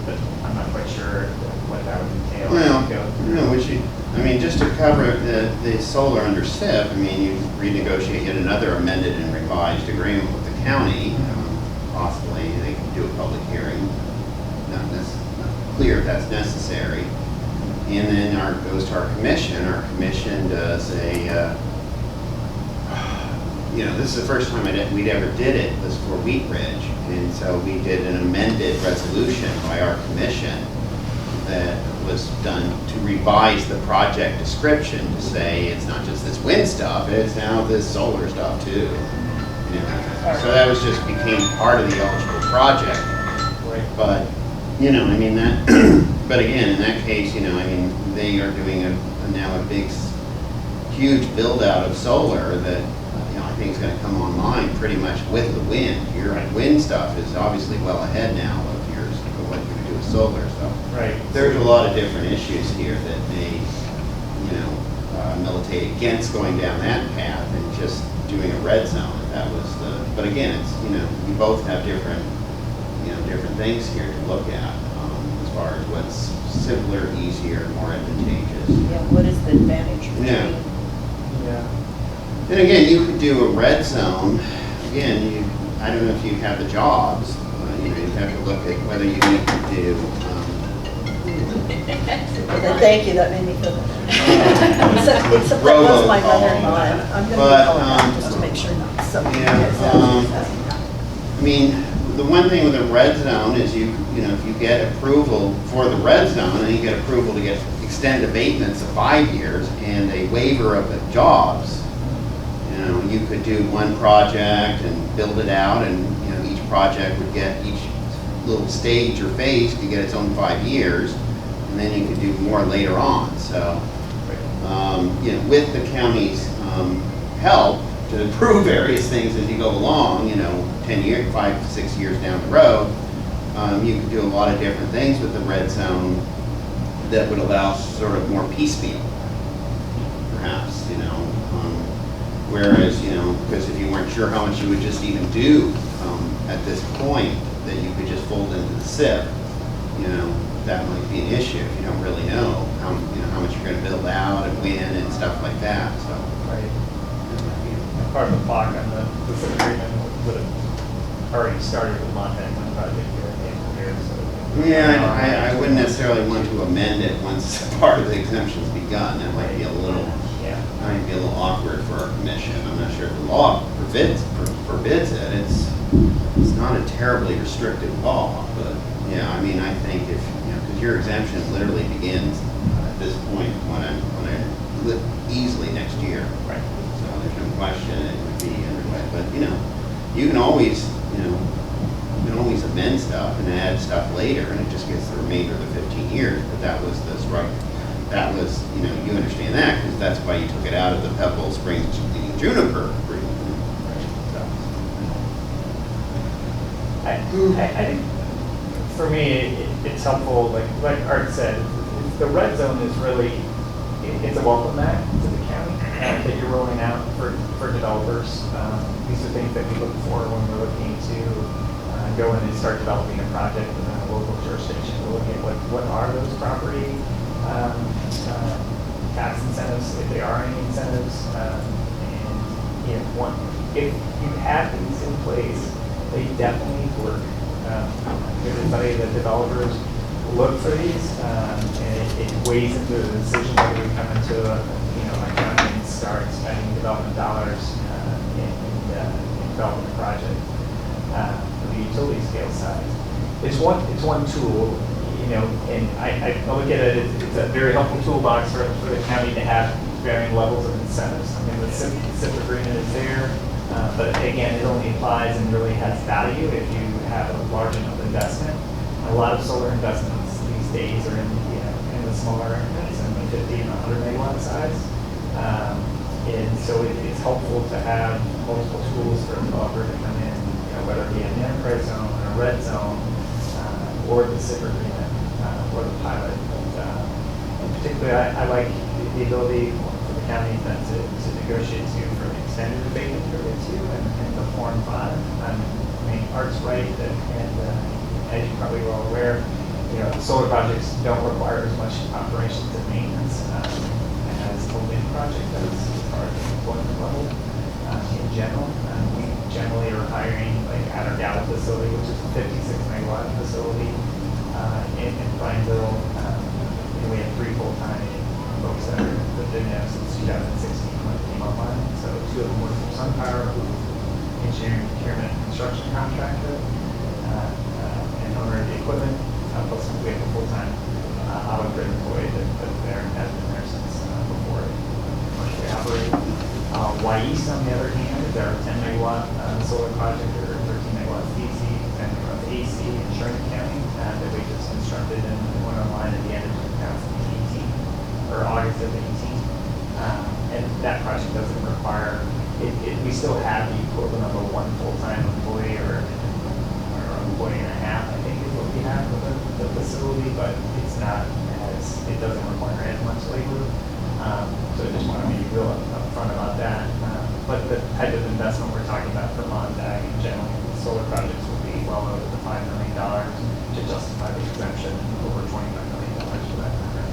But I'm not quite sure what that would entail. Well, just to cover the solar under SIP, you renegotiate yet another amended and revised agreement with the county. Possibly they can do a public hearing. Not clear if that's necessary. And then goes to our commission. Our commission does this is the first time we'd ever did it, was for Wheat Ridge. And so we did an amended resolution by our commission that was done to revise the project description to say it's not just this wind stuff, it's now this solar stuff too. So that became part of the eligible project. Right. But, but again, in that case, they are doing now a big, huge build out of solar that I think is going to come online pretty much with the wind. Your wind stuff is obviously well ahead now of what you would do with solar. So there's a lot of different issues here that may, militate against going down that path and just doing a red zone. That was but again, it's, you both have different, different things here to look at, as far as what's simpler, easier, more advantageous. Yeah, what is the advantage between? Yeah. Yeah. And again, you could do a red zone. Again, I don't know if you have the jobs. You have to look at whether you need to do. Thank you, that made me feel better. Except that was my mother-in-law, and I'm going to call her back just to make sure not something. I mean, the one thing with a red zone is if you get approval for the red zone, and you get approval to extend abatements of 5 years and a waiver of the jobs, you could do one project and build it out, and each project would get, each little stage or phase could get its own 5 years, and then you could do more later on. So, with the county's help to improve various things as you go along, 10 years, 5 to 6 years down the road, you could do a lot of different things with the red zone that would allow sort of more piecemeal, perhaps, whereas, because if you weren't sure how much you would just even do at this point, that you could just fold into the SIP, that might be an issue if you don't really know how much you're going to build out and when and stuff like that. So, Right. Part of the clock on the SIP agreement would have already started with Montana when the project here, so. Yeah, I wouldn't necessarily want to amend it once part of the exemption's begun. That might be a little awkward for our commission. I'm not sure if the law forbids it. It's not a terribly restrictive law, but yeah, I mean, I think if because your exemption literally begins at this point when I live easily next year. Right. So there's no question it would be underway. But you can always amend stuff and add stuff later, and it just gets the remainder of the 15 years. But that was the struggle. That was, you understand that because that's why you took it out of the Pebble Springs Juniper agreement. I think for me, it's helpful, like Art said, the red zone is really, it's a welcome mat to the county that you're rolling out for developers. These are things that we look for when we're looking to go in and start developing a project within a local jurisdiction. We'll look at what are those property tax incentives, if there are any incentives, and if you have these in place, they definitely work. Everybody, the developers look for these, and it weighs into the decision whether we come into a county and start spending development dollars in developing a project for the utility scale side. It's one tool. And I look at it, it's a very helpful toolbox for the county to have varying levels of incentives. I mean, the SIP agreement is there, but again, it only applies and really has value if you have a large enough investment. A lot of solar investments these days are in the smaller increments, in the 50 and 100 megawatt size. And so it's helpful to have multiple tools for a developer to come in, whether it be an enterprise zone or a red zone, or the SIP agreement, or the pilot. And particularly, I like the ability for the county then to negotiate for an extended abatement period too, and the Form 5. I mean, Art's right, and as you probably well aware, solar projects don't require as much operations and maintenance as a wind project does as far as the employment level in general. We generally are hiring, like at our Gallup facility, which is a 56 megawatt facility in Prineville. We have 3 full-time folks that have been there since 2016 when it came online. So 2 of them work for SunPower, who engineering, procurement, and construction contractor, and owner of the equipment. Plus we have a full-time auto grid employee that's there and has been there since before it commercially operated. East, on the other hand, is our 10 megawatt solar project, or 13 megawatts DC, 10 megawatts AC in Sherman County that we just constructed and went online at the end of 2018, or August of 2018. And that project doesn't require, we still have the equivalent of a 1 full-time employee or employee and a half, I think is what we have with the facility, but it's not it doesn't require as much labor. So I just want to be real upfront about that. But the type of investment we're talking about the exemption, over $25 million for that matter.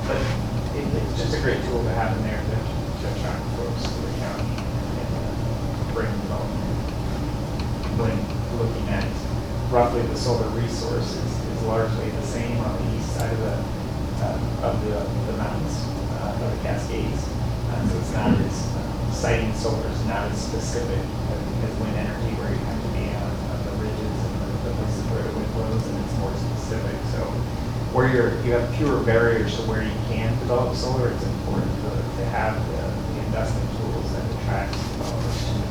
But it's just a great tool to have in there to attract folks to the county and bring development. When looking at roughly the solar resource is largely the same on the east side of the mountains, of the Cascades. So it's not as, siting solar is not as specific as wind energy, where you have to be on the ridges and the places where the wind blows, and it's more specific. So where you have fewer barriers to where you can develop solar, it's important to have the investment tools that attract developers to it.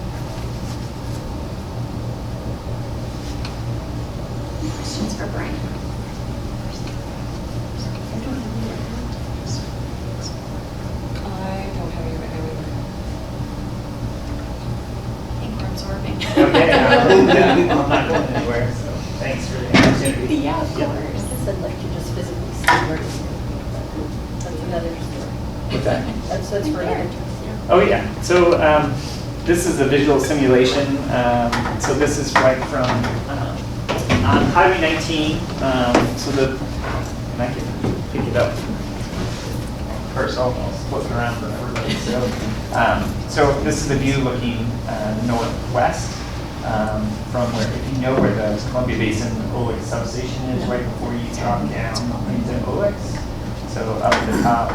Questions for Brian? I don't have any right now either. I think we're absorbing. Okay, I'm not going anywhere, so thanks for the opportunity. Yeah, of Yeah. course. I guess I'd like to just physically see where it's going. That's another story. What's that? That's for another time. Oh, yeah. So this is a visual simulation. So this is right from on Highway 19. And I can pick it up. First, I'll flip it around for everybody. So this is the view looking northwest from where, if you know where the Columbia Basin Olex substation is, right before you drop down into Olex. So up at the top.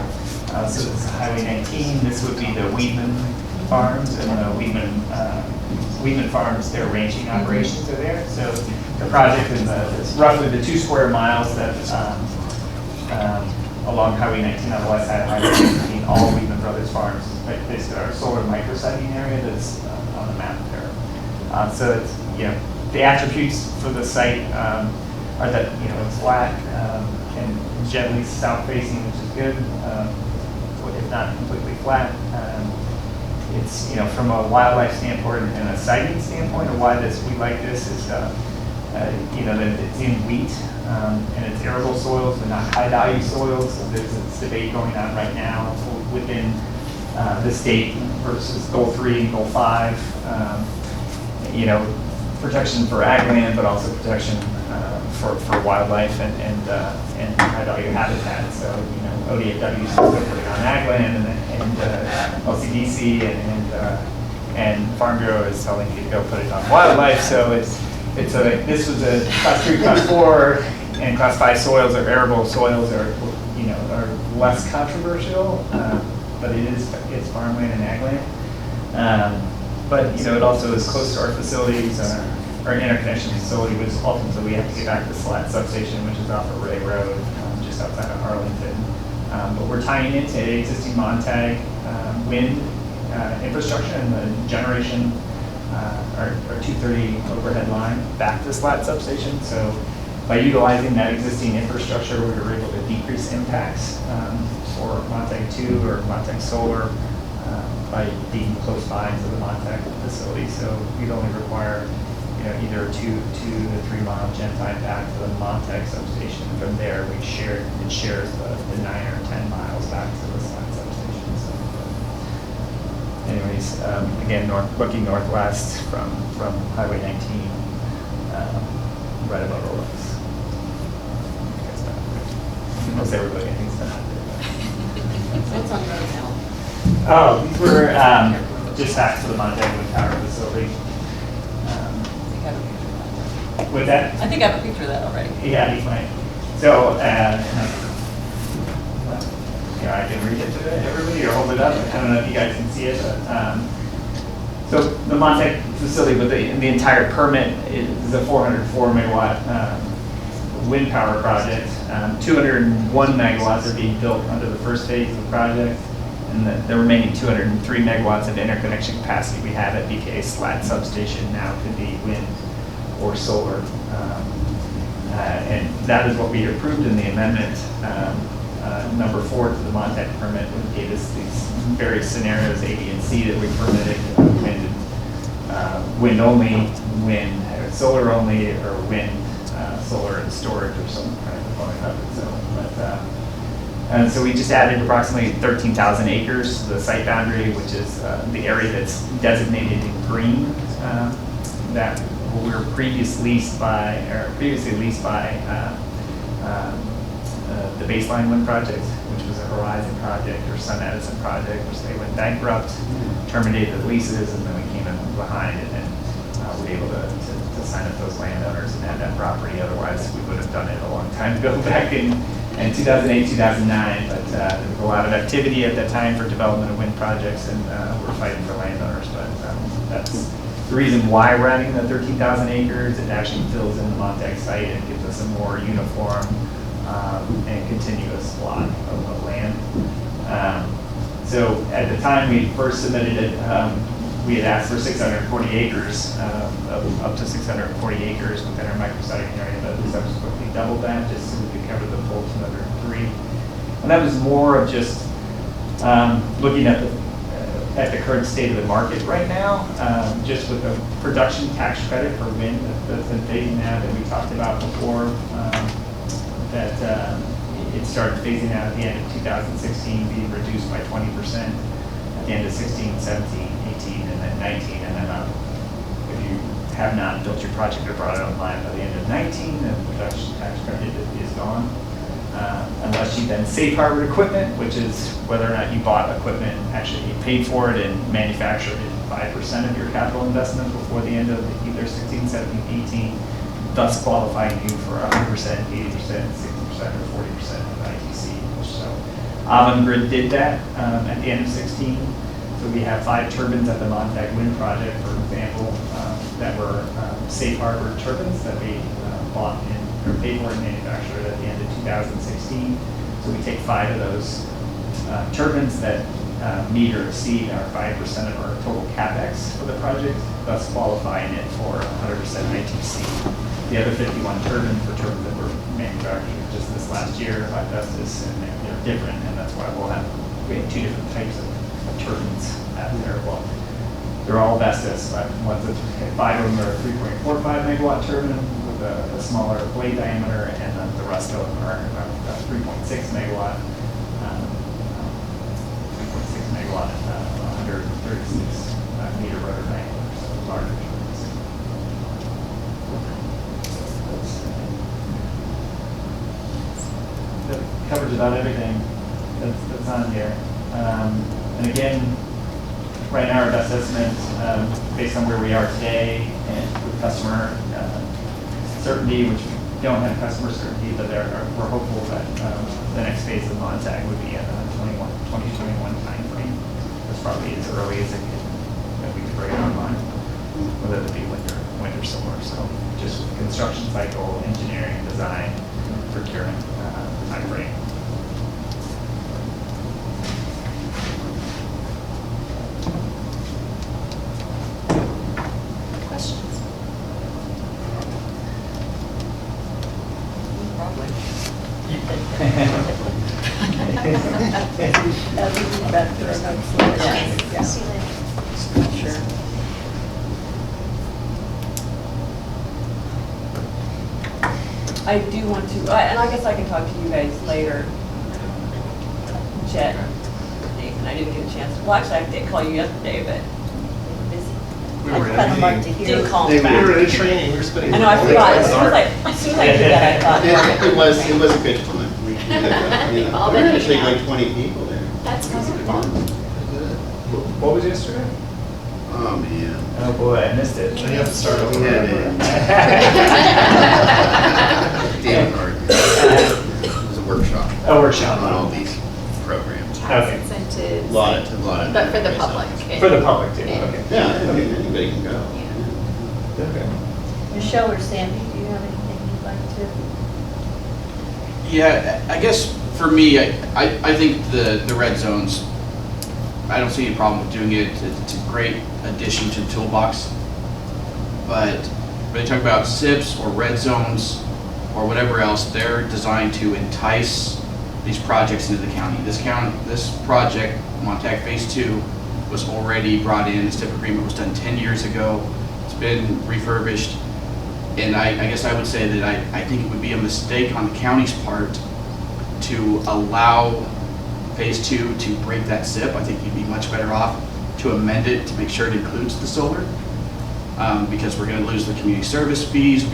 So this is Highway 19. This would be the Weedman Farms, and the Weedman Farms, their ranching operations are there. So the project is roughly the 2 square miles that along Highway 19 on the west side of Highway 19, all Weedman Brothers farms. Right, basically our solar micrositing area that's on the map there. So it's, the attributes for the site are that it's flat and generally south facing, which is good. If not completely flat. It's, from a wildlife standpoint and a siting standpoint, or why we like this is, that it's in wheat and it's arable soils, but not high value soils. So there's this debate going on right now within the state versus Goal 3 and Goal 5. Protection for ag land, but also protection for wildlife and high value habitat. So ODFW is still putting on ag land, and LCDC and Farm Bureau is telling you to go put it on wildlife. So this was a class 3, class 4, and class 5 soils or arable soils are less controversial, but it's farmland and ag land. But it also is close to our facilities, our interconnection facility, which ultimately we have to get back to the Slat substation, which is off of Ray Road, just outside of Arlington. But we're tying into existing Montag wind infrastructure and the generation, our 230 overhead line back to the Slat substation. So by utilizing that existing infrastructure, we were able to decrease impacts for Montag 2 or Montag Solar by being close by to the Montag facility. So we'd only require either a 2 to 3 mile gen tie back to the Montag substation. From there, it shares the 9 or 10 miles back to the Slat substation. So, anyways, again, looking northwest from Highway 19, right above Olex. Most everybody I think is not there. What's on Road Hill? Oh, we're just back to the Montag Wind Power facility. With that? I think I have a picture of that already. Yeah, you might. So, I can read it to everybody or hold it up. I don't know if you guys can see it. But, so the Montag facility, with the entire permit is a 404 megawatt wind power project. 201 megawatts are being built under the first phase of the project. And the remaining 203 megawatts of interconnection capacity we have at BKA Slat substation now could be wind or solar. And that is what we approved in the amendment number 4 to the Montag permit, which gave us these various scenarios, A, B, and C, that we permitted: wind only, solar only, or wind, solar and storage, or some kind of component of it. And so we just added approximately 13,000 acres to the site boundary, which is the area that's designated in green that we were previously leased by the Baseline Wind Project, which was a Horizon project or Sun Edison project, which they went bankrupt, terminated the leases, and then we came in behind and then we were able to sign up those landowners and have that property. Otherwise, we would have done it a long time ago, back in 2008, 2009. But there was a lot of activity at that time for development of wind projects, and we're fighting for landowners. But that's the reason why we're adding the 13,000 acres. It actually fills in the Montague site and gives us a more uniform and continuous lot of land. So at the time we first submitted it, we had asked for 640 acres, up to 640 acres within our micrositing area, but we subsequently doubled that just so we could cover the full 203. And that was more of just looking at the current state of the market right now, just with the production tax credit for wind that's been phasing out that we talked about before, that it started phasing out at the end of 2016, being reduced by 20% at the end of 16, 17, 18, and then 19. And then if you have not built your project or brought it online by the end of 19, then the production tax credit is gone. Unless you then safe harbor equipment, which is whether or not you bought equipment, actually you paid for it and manufactured it 5% of your capital investment before the end of either 16, 17, 18, thus qualifying you for 100%, 80%, 60%, or 40% of ITC. So Avangrid did that at the end of 16. So we have 5 turbines at the Montague Wind Project, for example, that were safe harbor turbines that we bought in or paid for and manufactured at the end of 2016. So we take 5 of those turbines that meet or exceed our 5% of our total capex for the project, thus qualifying it for 100% ITC. The other 51 turbines were turbines that were manufactured just this last year by Vestas, and they're different, and that's why we have 2 different types of turbines out there. Well, they're all Vestas, but ones that 5 of them are 3.45 megawatt turbine with a smaller blade diameter, and then the rest of them are 3.6 megawatt, 136 meter rotor diameter, so larger turbines. That covers about everything that's on here. And again, right now our best estimate, based on where we are today and with customer certainty, which we don't have customer certainty, but we're hopeful that the next phase of Montague would be in the 2021 timeframe. That's probably as early as that we can bring it online, whether it be winter, summer. So just construction cycle, engineering, design, procurement timeframe. Questions? Probably. Back to our notes later. Yeah. See you later. Sure. I do want to, and I guess I can talk to you guys later. Chet, Nathan, I didn't get a chance. Well, actually, I did call you yesterday, but busy. We I were in a kind of like to meeting. hear. Didn't call We me back. were in a training, we were spending. I know, I forgot. As soon as I did that, I thought. Yeah, it was a good time. We had, All there were been actually hanging like 20 people there. That's wonderful. What was yesterday? Oh, man. Oh boy, I missed it. You have to start over. We had it. Damn hard. It was a workshop A workshop. on all these programs. Tax Okay. incentives. A lot of. But for the public. For the public too, okay. Yeah, I mean, anybody can go. Yeah. Okay. Michelle or Sandy, do you have anything you'd like to? Yeah, I guess for me, I think the red zones, I don't see any problem with doing it. It's a great addition to the toolbox. But when they talk about SIPs or red zones or whatever else, they're designed to entice these projects into the county. This project, Montague Phase 2, was already brought in. The SIP agreement was done 10 years ago. It's been refurbished. And I guess I would say that I think it would be a mistake on the county's part to allow Phase 2 to break that SIP. I think you'd be much better off to amend it to make sure it includes the solar. because we're gonna lose the community service fees,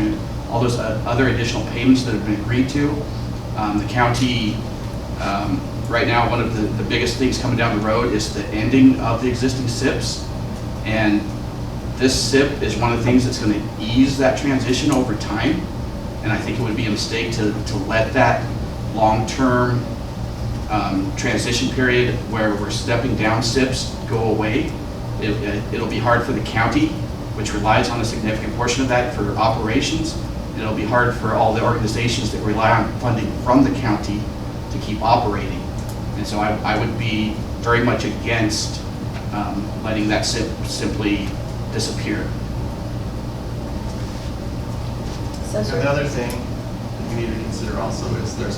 all those other additional payments that have been agreed to. The county, right now, one of the biggest things coming down the road is the ending of the existing SIPs. And this SIP is one of the things that's gonna ease that transition over time. And I think it would be a mistake to let that long-term transition period where we're stepping down SIPs go away. It'll be hard for the county, which relies on a significant portion of that for operations. And it'll be hard for all the organizations that rely on funding from the county to keep operating. And so I would be very much against letting that SIP simply disappear. Another thing that we need to consider also is there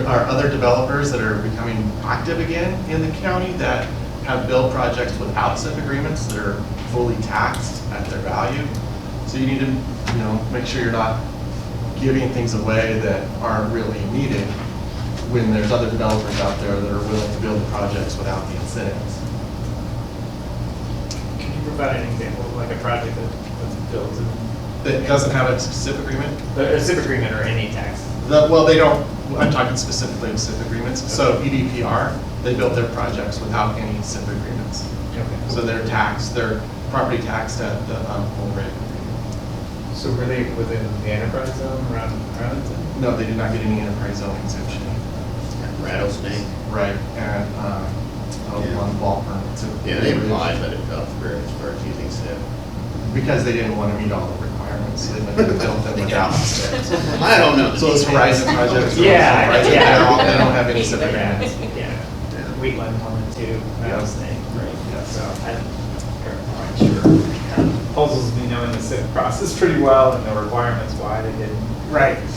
are other developers that are becoming active again in the county that have built projects without SIP agreements that are fully taxed at their value. So you need to, make sure you're not giving things away that aren't really needed when there's other developers out there that are willing to build projects without the incentives. Can you provide an example of like a project that's built That doesn't have a SIP agreement? a SIP agreement or any tax? Well, they don't, I'm talking specifically of SIP agreements. So EDPR, they built their projects without any SIP agreements. Okay. So they're property taxed at the full rate. So were they within the enterprise zone around it? No, they did not get any enterprise zone exemption. Rattlesnake. Right, and one ball permit. Yeah, they applied, but it fell through as far as using SIP. Because they didn't want to meet all the requirements, so they went and built them without SIP. I don't know. So those Horizon projects. Yeah, Horizon, yeah. They don't have any SIP agreements. Yeah. Wheatland one and two, rattlesnake, right? Yeah. So I'm sure. Puzzles me knowing the SIP process pretty well and the requirements why they didn't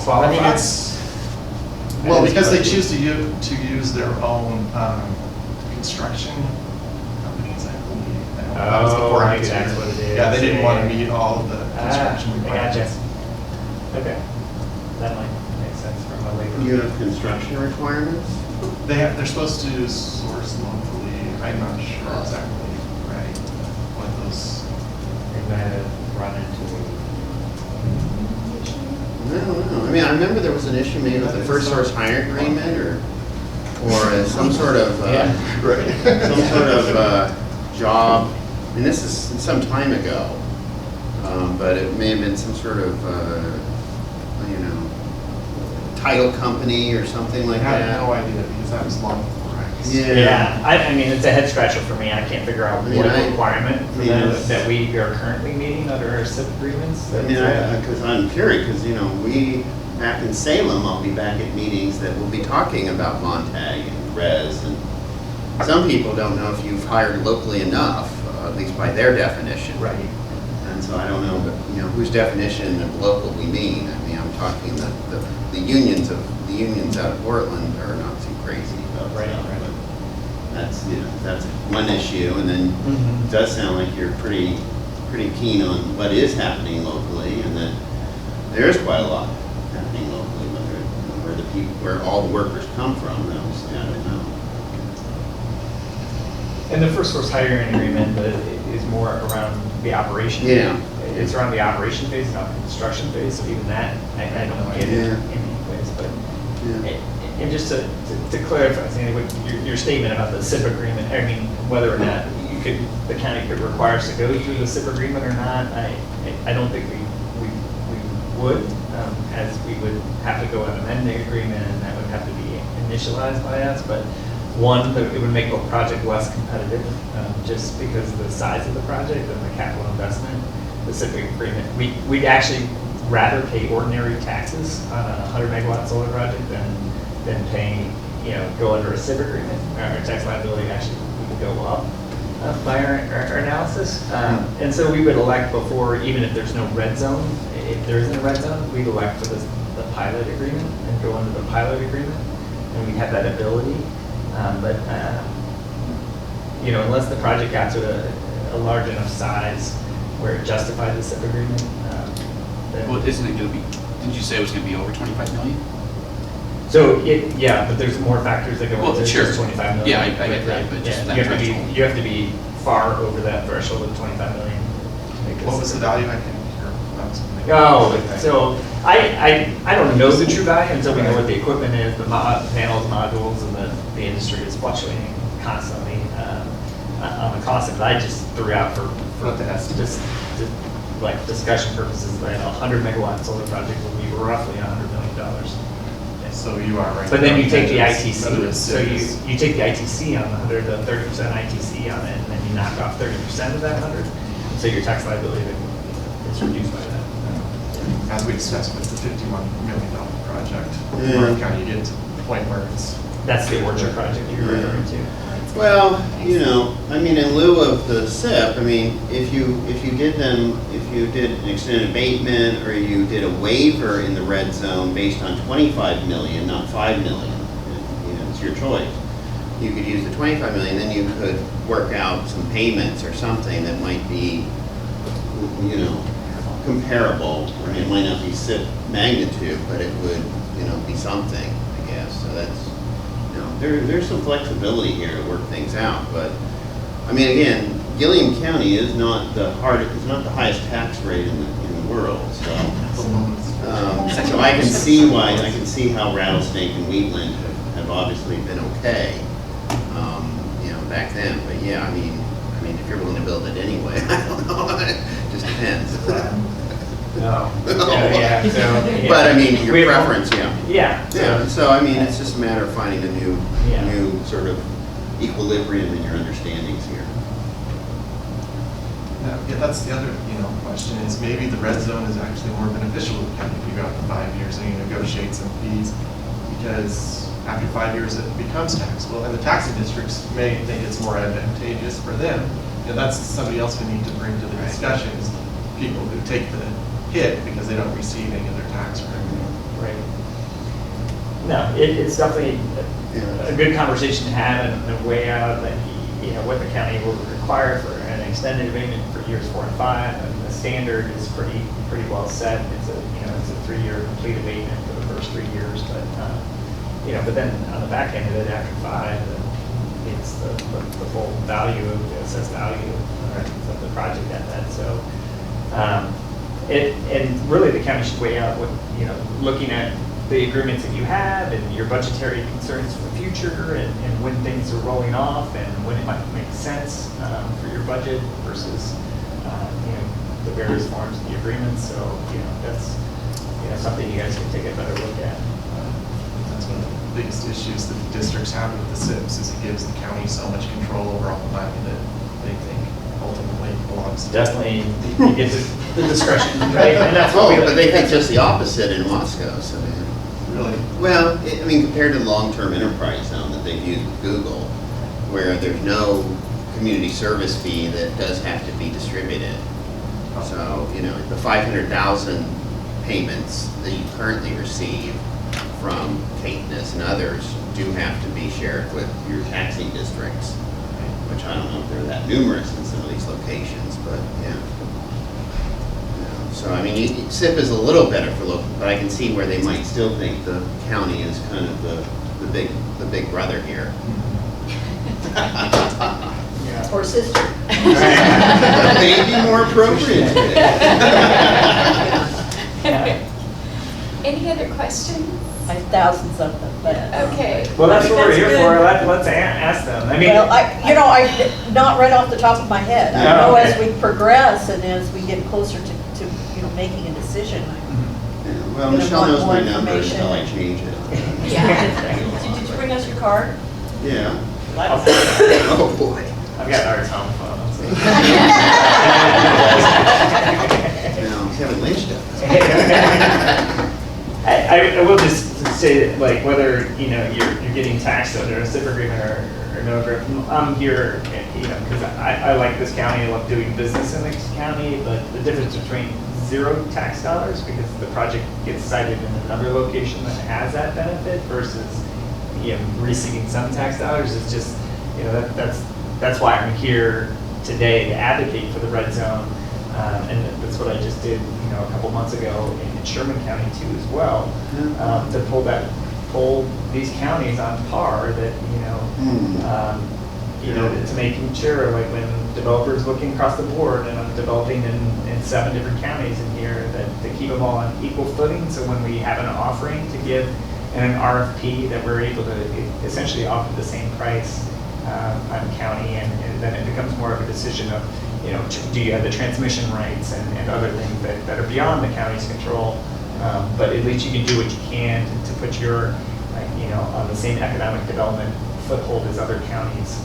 qualify. I mean, well, because they choose to use their own construction companies, I believe. That was before I maybe that's what it is. Yeah, they didn't want to meet all of the construction I gotcha. requirements. Okay, that might make sense from a labor. You have construction requirements? They're supposed to source locally. I'm not sure exactly, right, what those. They might have run into I don't know. I mean, I remember there was an issue maybe with the first source hire agreement or some sort of, some sort of job. And this is some time ago, but it may have been some sort of, title company or something like I that. have no idea because that was long before I was. Yeah, I mean, it's a head scratcher for me. I can't figure out what requirement for them that we are currently meeting under our SIP agreements. I mean, because I'm curious, because, we, back in Salem, I'll be back at meetings that will be talking about Montag and Res, and some people don't know if you've hired locally enough, at least by their definition. Right. And so I don't know, whose definition of local we mean. I mean, I'm talking the unions out of Portland are not too crazy about stuff. Right. But that's one issue, and then it does sound like you're pretty keen on what is happening locally, and that there is quite a lot happening locally, where all the workers come from. Obviously, I don't know. And the first source hiring agreement is more around the operation. Yeah. It's around the operation phase, not the construction phase, so even that, I don't get it in many ways, but. And just to clarify, Sandy, what your statement about the SIP agreement, I mean, whether or not the county could require us to go through the SIP agreement or not, I don't think we would, as we would have to go and amend the agreement, and that would have to be initialized by us, but one, it would make the project less competitive, just because of the size of the project and the capital investment. The SIP agreement, we'd actually rather pay ordinary taxes on a 100 megawatt solar project than paying, go under a SIP agreement. Our tax liability actually would go up by our analysis. And so we would elect before, even if there's no red zone, if there isn't a red zone, we'd elect for the pilot agreement and go under the pilot agreement, and we'd have that ability. But unless the project got to a large enough size where it justified the SIP agreement, then. Well, isn't it going to be, did you say it was going to be over 25 million? So, but there's more factors that go into Well, sure. just 25 million. Yeah, I get that, but just that You have to be far over that threshold of 25 million What was the value? I can't hear. That was something. Oh, so I don't know the true value until we know what the equipment is, the panels, modules, and the industry is fluctuating constantly on the cost of it. I just threw out for What the estimate? just like discussion purposes, that a 100 megawatt solar project would be roughly $100 million. So you are right. But then you take the Whether ITC, it's so serious. you take the ITC on the 100, the 30% ITC on it, and then you knock off 30% of that 100, so your tax liability is reduced by that. As we discussed with the $51 million project, Yeah. Warren County, you get to the point where it's. That's the orchard project you're referring to. Well, I mean, in lieu of the SIP, I mean, if you did an extended abatement, or you did a waiver in the red zone based on 25 million, not 5 million, it's your choice. You could use the 25 million, then you could work out some payments or something that might be, comparable. I mean, it might not be SIP magnitude, but it would, be something, I guess. So that's, there's some flexibility here to work things out. But, I mean, again, Gilliam County is not the highest tax rate in the world. So, so I can see how Rattlesnake and Wheatland have obviously been okay, back then. But yeah, I mean, if you're willing to build it anyway, I don't know. It just depends. No. Yeah. So, yeah. But I mean, your preference, yeah. Yeah. Yeah. So I mean, it's just a matter of finding a Yeah. new sort of equilibrium in your understandings here. Yeah, that's the other, question is maybe the red zone is actually more beneficial to the county if you go out for 5 years and you negotiate some fees, because after 5 years it becomes taxable, and the taxing districts may think it's more advantageous for them. That's somebody else we need to bring to the discussion, is people who take the hit because they don't receive any of their tax revenue. Right. No, it's definitely a good conversation to have and weigh out that, what the county will require for an extended abatement for years 4 and 5. And the standard is pretty well set. It's a 3-year complete abatement for the first 3 years, but then on the back end of it, after 5, it's the full value of the assessed value of the project at that. So, and really the county should weigh out what, looking at the agreements that you have and your budgetary concerns for the future, and when things are rolling off and when it might make sense for your budget versus, the various forms of the agreements. So, that's, something you guys can take a better look at. That's one of the biggest issues that the districts have with the SIPs, is it gives the county so much control over all the money that they think ultimately belongs to. Definitely, you get the discretion, right? And that's what But they think just the opposite in Moscow. So. Really? Well, I mean, compared to the long-term enterprise zone that they've used with Google, where there's no community service fee that does have to be distributed. So, the 500,000 payments that you currently receive from Caithness and others do have to be shared with your taxing districts, which I don't know if they're that numerous in some of these locations, but yeah. So, I mean, SIP is a little better for local, but I can see where they might still think the county is kind of the big brother here. Or sister. Maybe more appropriate. Any other questions? I have thousands of them, but. Okay. Well, that's what we're That's here good. for. Let's ask them. I mean, Well, I not right off the top of my head. I No, know okay. as we progress and as we get closer to making a decision. Yeah, well, Gonna Michelle want knows my more number information. until I change it. Yeah. Did you bring us your card? Yeah. I've Oh, boy. got our home phone. No, he's having lynched up. I will just say that, like, whether, you're getting taxed under a SIP agreement or no agreement, I'm here, because I like this county, I love doing business in this county, but the difference between 0 tax dollars, because the project gets cited in another location that has that benefit, versus, receiving some tax dollars, is just, that's why I'm here today to advocate for the red zone. And that's what I just did, a couple months ago in Sherman County too as well, to pull these counties on par that, to making sure, like when developers looking across the board, and I'm developing in 7 different counties in here, that to keep them all on equal footing, so when we have an offering to give and an RFP, that we're able to essentially offer the same price on county, and then it becomes more of a decision of, do you have the transmission rights and other things that are beyond the county's control, but at least you can do what you can to put your, on the same economic development foothold as other counties,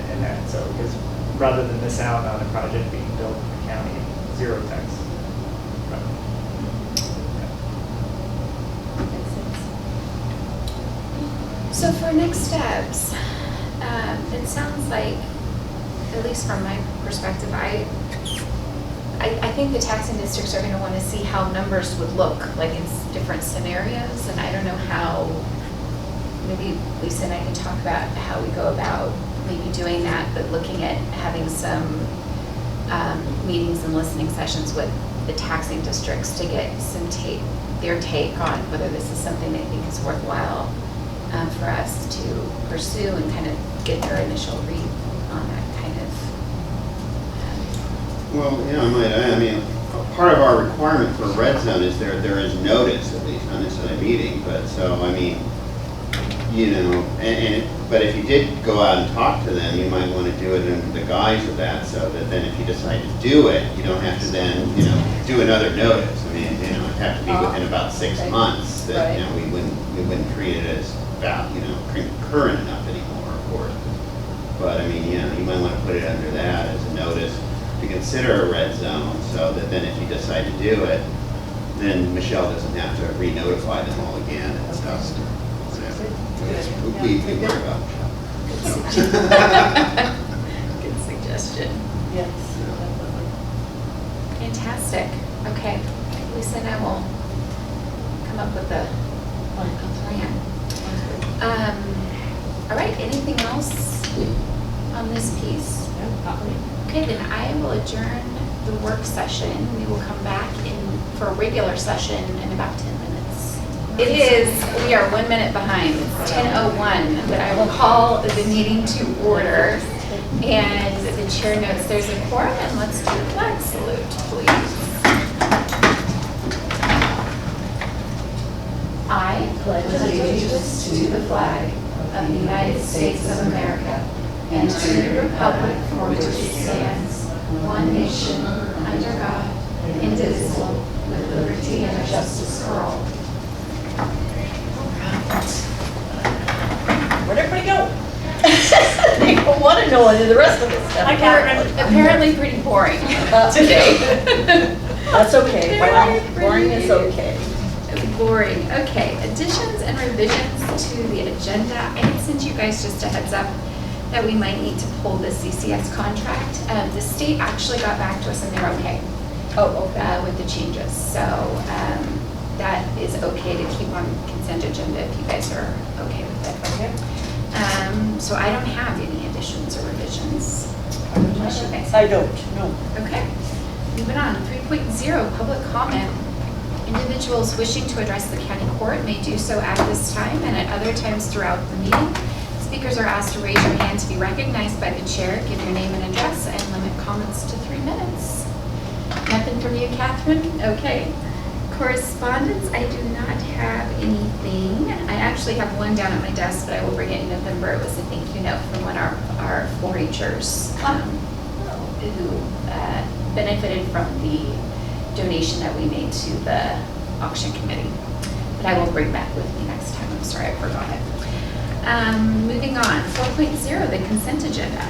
and that, so, because rather than miss out on a project being built in the county, 0 tax. So for next steps, it sounds like, at least from my perspective, I think the taxing districts are going to want to see how numbers would look like in different scenarios, and I don't know how, maybe Lisa and I can talk about how we go about maybe doing that, but looking at having some meetings and listening sessions with the taxing districts to get their take on whether this is something they think is worthwhile for us to pursue, and kind of get their initial read on that kind of. Well, I mean, part of our requirement for a red zone is there is notice, at least, not necessarily a meeting, but so, I mean, but if you did go out and talk to them, you might want to do it under the guise of that, so that then if you decide to do it, you don't have to then, do another notice. I mean, it'd have to be within about 6 months that, we wouldn't treat it as about, current enough anymore, of course. But I mean, you might want to put it under that as a notice to consider a red zone, so that then if you decide to do it, then Michelle doesn't have to re-notify them all again and stuff. We worry about Good suggestion. Yes. Fantastic. Okay, Lisa and I will come up with a plan. All right, anything else on this piece? Okay, then I will adjourn the work session. We will come back for a regular session in about 10 minutes. We are 1 minute behind. It's 10:01, but I will call the meeting to order. And the chair notes there's a quorum, and let's do the flag salute, please. I pledge allegiance to the flag of the United States of America and to the republic for which it stands, one nation, under God, indivisible, with liberty and justice for all. Where'd everybody go? They don't want to know any of the rest of this stuff. Apparently pretty boring today. That's okay. Boring is okay. Boring. Okay, additions and revisions to the agenda. I had sent you guys just a heads up that we might need to pull the CCS contract. The state actually got back to us and they're okay. With the changes. So that is okay to keep on consent agenda if you guys are okay with it. Okay. So I don't have any additions or revisions. Unless you guys. I don't, no. Okay. Moving on. 3.0, public comment. Individuals wishing to address the county court may do so at this time and at other times throughout the meeting. Speakers are asked to raise your hand to be recognized by the chair, give your name and address, and limit comments to 3 minutes. Nothing from you, Catherine? Okay. Correspondence, I do not have anything. I actually have one down at my desk, but I will bring it in November. It was a thank you note from one of our 4-Hers who benefited from the donation that we made to the auction committee. But I will bring that with me next time. I'm sorry, I forgot it. Moving on, 4.0, the consent agenda.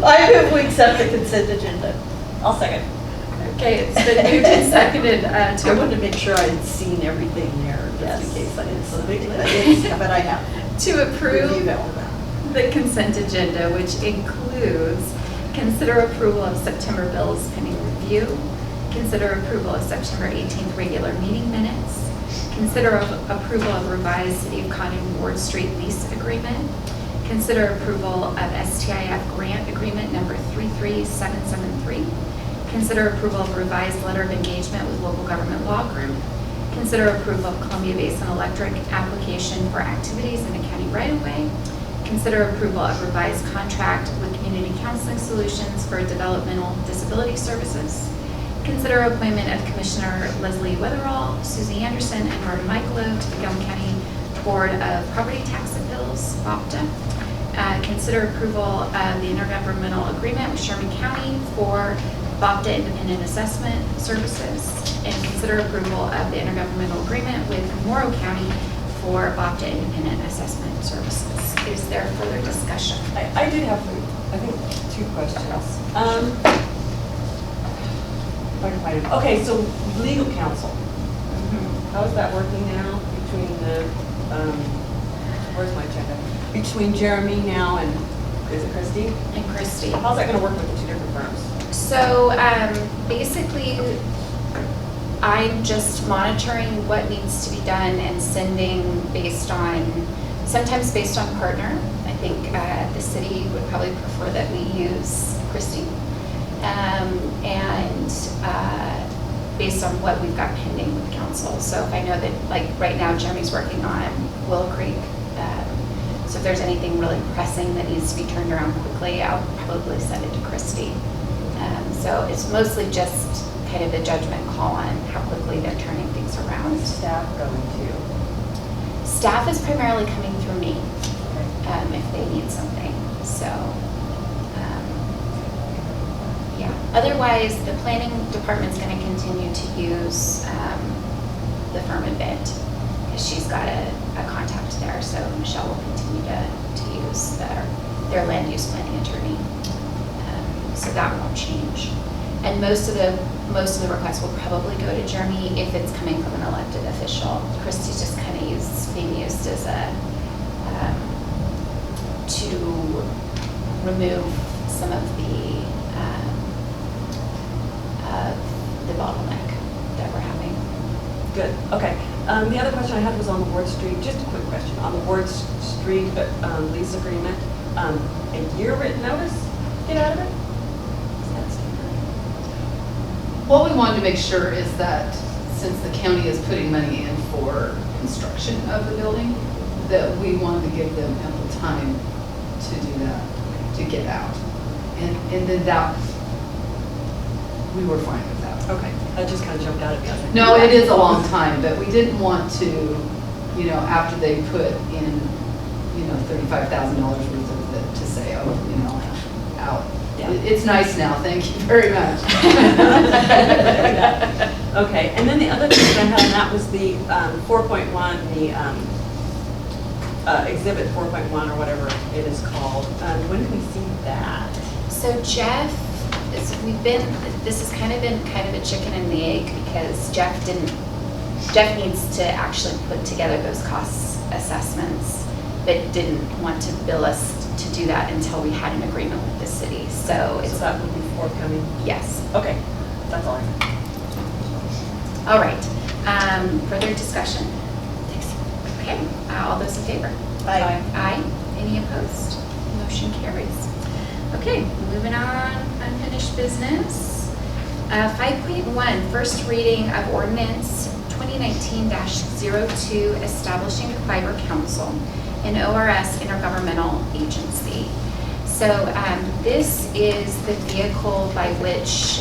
I move we accept the consent agenda. I'll second. Okay, it's been moved and seconded I to wanted to make sure I had seen everything there, just in case I didn't. But I have. To approve Review all that. the consent agenda, which includes consider approval of September bills pending review, consider approval of September 18th regular meeting minutes, Consider approval of revised City of Condon Ward Street lease agreement. Consider approval of STIF grant agreement number 33773. Consider approval of revised letter of engagement with local government law group. Consider approval of Columbia Basin Electric application for activities in the county right-of-way. Consider approval of revised contract with Community Counseling Solutions for developmental disability services. Consider appointment of Commissioner Leslie Weatherall, Susie Anderson, and Marta Michaelo to the Gilliam County Board of Property Tax Appeals, BOPTA. Consider approval of the intergovernmental agreement with Sherman County for BOPTA independent assessment services. And consider approval of the intergovernmental agreement with Morrow County for BOPTA independent assessment services. Is there further discussion? I did have, I think, 2 questions. If I can find it. Okay, so legal counsel. How is that working now between the, where's my agenda? Between Jeremy now and, is it Christie? And Christie. How's that gonna work with the 2 different firms? So basically, I'm just monitoring what needs to be done and sending based on, sometimes based on partner. I think the city would probably prefer that we use Christie. And based on what we've got pending with council. So if I know that, like right now, Jeremy's working on Willow Creek. So if there's anything really pressing that needs to be turned around quickly, I'll probably send it to Christie. So it's mostly just kind of the judgment call on how quickly they're turning things around. Staff going to? Staff is primarily coming through me Okay. if they need something. So, yeah. Otherwise, the planning department's going to continue to use the firm in Bent because she's got a contact there. So Michelle will continue to use their land use planning attorney. So that won't change. And most of the requests will probably go to Jeremy if it's coming from an elected official. Christie's just kind of being used as a to remove some of the bottleneck that we're having. Good, okay. The other question I had was on the Ward Street, just a quick question, on the Ward Street lease agreement, a year written notice, get out of it? What we wanted to make sure is that since the county is putting money in for construction of the building, that we wanted to give them ample time to do that, to get out. And then that, we were fine with that. Okay, that just kind of jumped out at me. I was like, No, it is a long time, but we didn't want to, after they put in, $35,000 worth of it, to say, oh, out. Yeah. It's nice now, thank you very much. Okay, and then the other thing I had, and that was the 4.1, the exhibit 4.1 or whatever it is called. When can we see that? So Jeff, this has kind of been a chicken and the egg because Jeff needs to actually put together those cost assessments, but didn't want to bill us to do that until we had an agreement with the city. So that will be forthcoming? Yes. Okay, that's all I have. All right. Further discussion? Thanks. Okay. All those in favor? Aye. Aye. Any opposed? Motion carries. Okay, moving on, unfinished business. 5.1, first reading of ordinance 2019-02, establishing a fiber council, an ORS intergovernmental agency. So this is the vehicle by which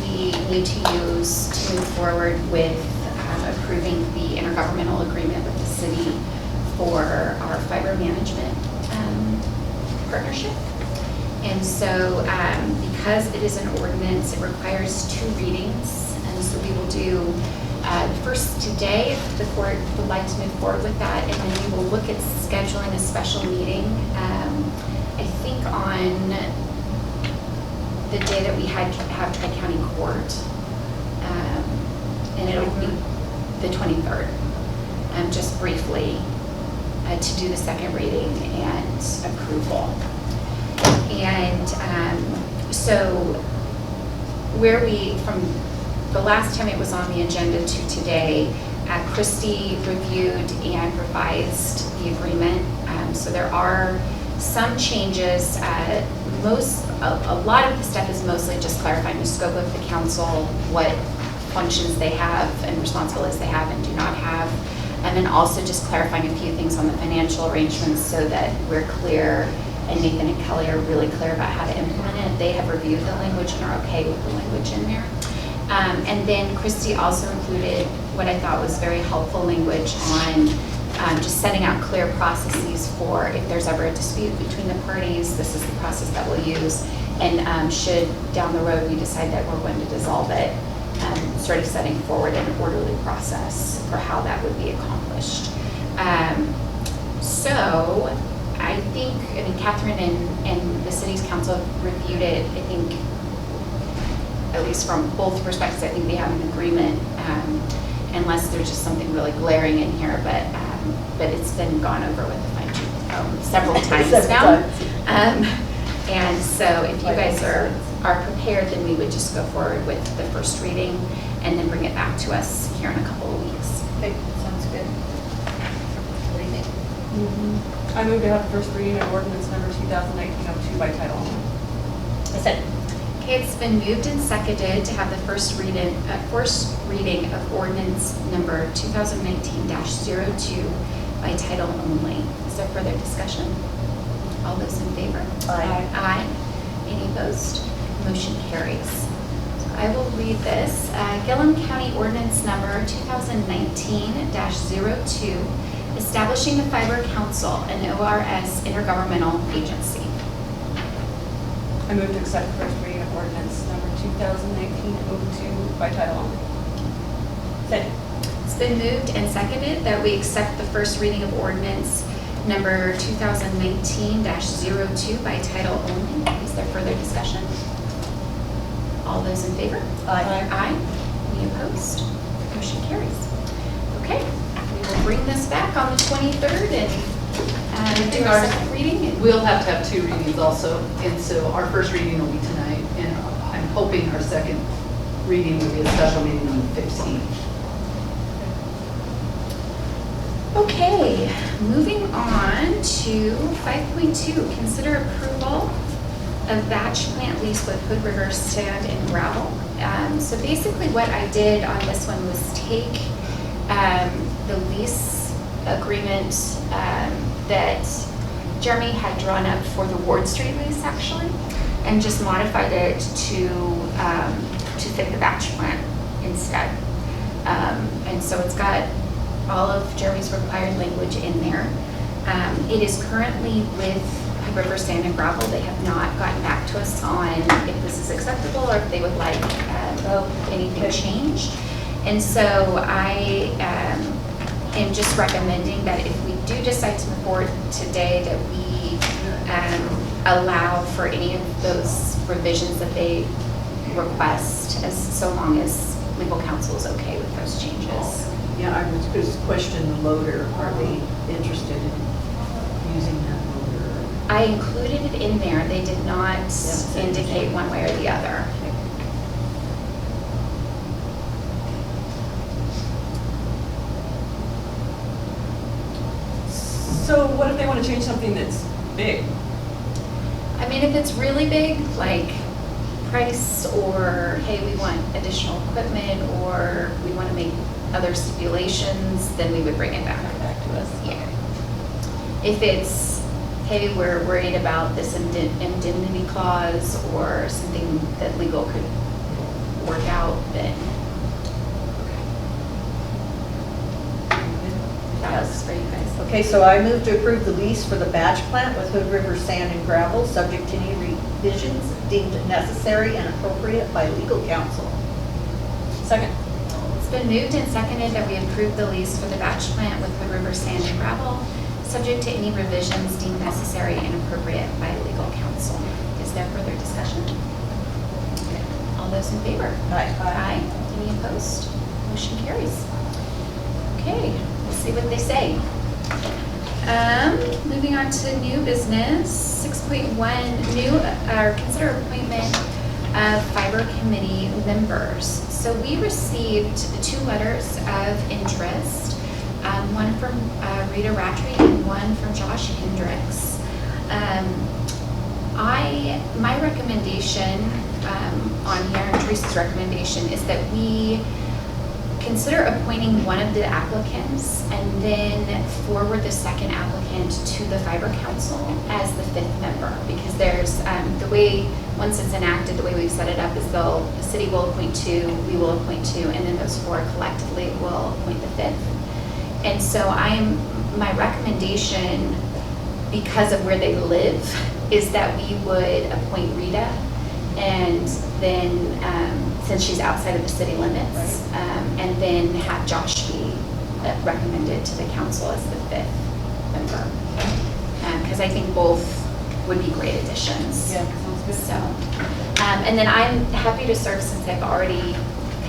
we need to use to move forward with approving the intergovernmental agreement with the city for our fiber management partnership. And so because it is an ordinance, it requires 2 readings. And so we will do the first today if the court would like to move forward with that. And then we will look at scheduling a special meeting, I think on the day that we have Tri-County Court. And it'll be the 23rd, just briefly to do the second reading and approval. And so where we, from the last time it was on the agenda to today, Christie reviewed and revised the agreement. So there are some changes. A lot of the stuff is mostly just clarifying the scope of the council, what functions they have and responsibilities they have and do not have. And then also just clarifying a few things on the financial arrangements so that we're clear, and Nathan and Kelly are really clear about how to implement it. They have reviewed the language and are okay with the language in there. And then Christie also included what I thought was very helpful language on just setting out clear processes for if there's ever a dispute between the parties, this is the process that we'll use. And should down the road we decide that we're going to dissolve it, sort of setting forward an orderly process for how that would be accomplished. So I think, I mean, Catherine and the city's council have reviewed it. I think, at least from both perspectives, I think they have an agreement, unless there's just something really glaring in here, but it's been gone over with a fine-tooth comb several times now. And so if you guys are prepared, then we would just go forward with the first reading and then bring it back to us here in a couple of weeks. Okay, sounds good. What do you think? I move to have the first reading of ordinance number 2019-02 by title only. I said, Okay, it's been moved and seconded to have the first reading of ordinance number 2019-02 by title only. Is there further discussion? All those in favor? Aye. Aye. Any opposed? Motion carries. So I will read this. Gilliam County Ordinance Number 2019-02, establishing the Fiber Council, an ORS intergovernmental agency. I move to accept the first reading of ordinance number 2019-02 by title only. Second. It's been moved and seconded that we accept the first reading of ordinance number 2019-02 by title only. Is there further discussion? All those in favor? Aye. Aye. Any opposed? Motion carries. Okay, we will bring this back on the 23rd and do our second reading. We'll have to have two readings also, and so our first reading will be tonight, and I'm hoping our second reading will be a special meeting on the 15th. Okay, moving on to 5.2, consider approval of batch plant lease with Hood River Sand and Gravel. So basically what I did on this one was take the lease agreement that Jeremy had drawn up for the Ward Street lease actually, and just modified it to fit the batch plant instead. And so it's got all of Jeremy's required language in there. It is currently with Hood River Sand and Gravel. They have not gotten back to us on if this is acceptable or if they would like anything changed. And so I am just recommending that if we do decide to move forward today, that we allow for any of those revisions that they request, as so long as legal counsel is okay with those changes. Yeah, I was just questioning the loader. Are they interested in using that loader? I included it in there. They did not indicate one way or the other. So what if they want to change something that's big? I mean, if it's really big, like price, or hey, we want additional equipment, or we want to make other stipulations, then we would bring it back to us. Yeah. If it's, hey, we're worried about this indemnity clause or something that legal could work out, then that was for you guys. Okay, so I move to approve the lease for the batch plant with Hood River Sand and Gravel, subject to any revisions deemed necessary and appropriate by legal counsel. Second. It's been moved and seconded that we approve the lease for the batch plant with Hood River Sand and Gravel, subject to any revisions deemed necessary and appropriate by legal counsel. Is there further discussion? All those in favor? Aye. Aye. Any opposed? Motion carries. Okay, we'll see what they say. Moving on to new business, 6.1, consider appointment of fiber committee members. So we received 2 letters of interest, one from Rita Rattray and one from Josh Hendricks. My recommendation on here, and Teresa's recommendation, is that we consider appointing one of the applicants and then forward the second applicant to the Fiber Council as the 5th member, because there's, the way, once it's enacted, the way we've set it up is the city will appoint 2, we will appoint 2, and then those 4 collectively will appoint the 5th. And so my recommendation, because of where they live, is that we would appoint Rita, and then, since she's outside of the city limits, and then have Josh be recommended to the council as the 5th member. Because I think both would be great additions. Yeah, sounds good. So, and then I'm happy to serve since I've already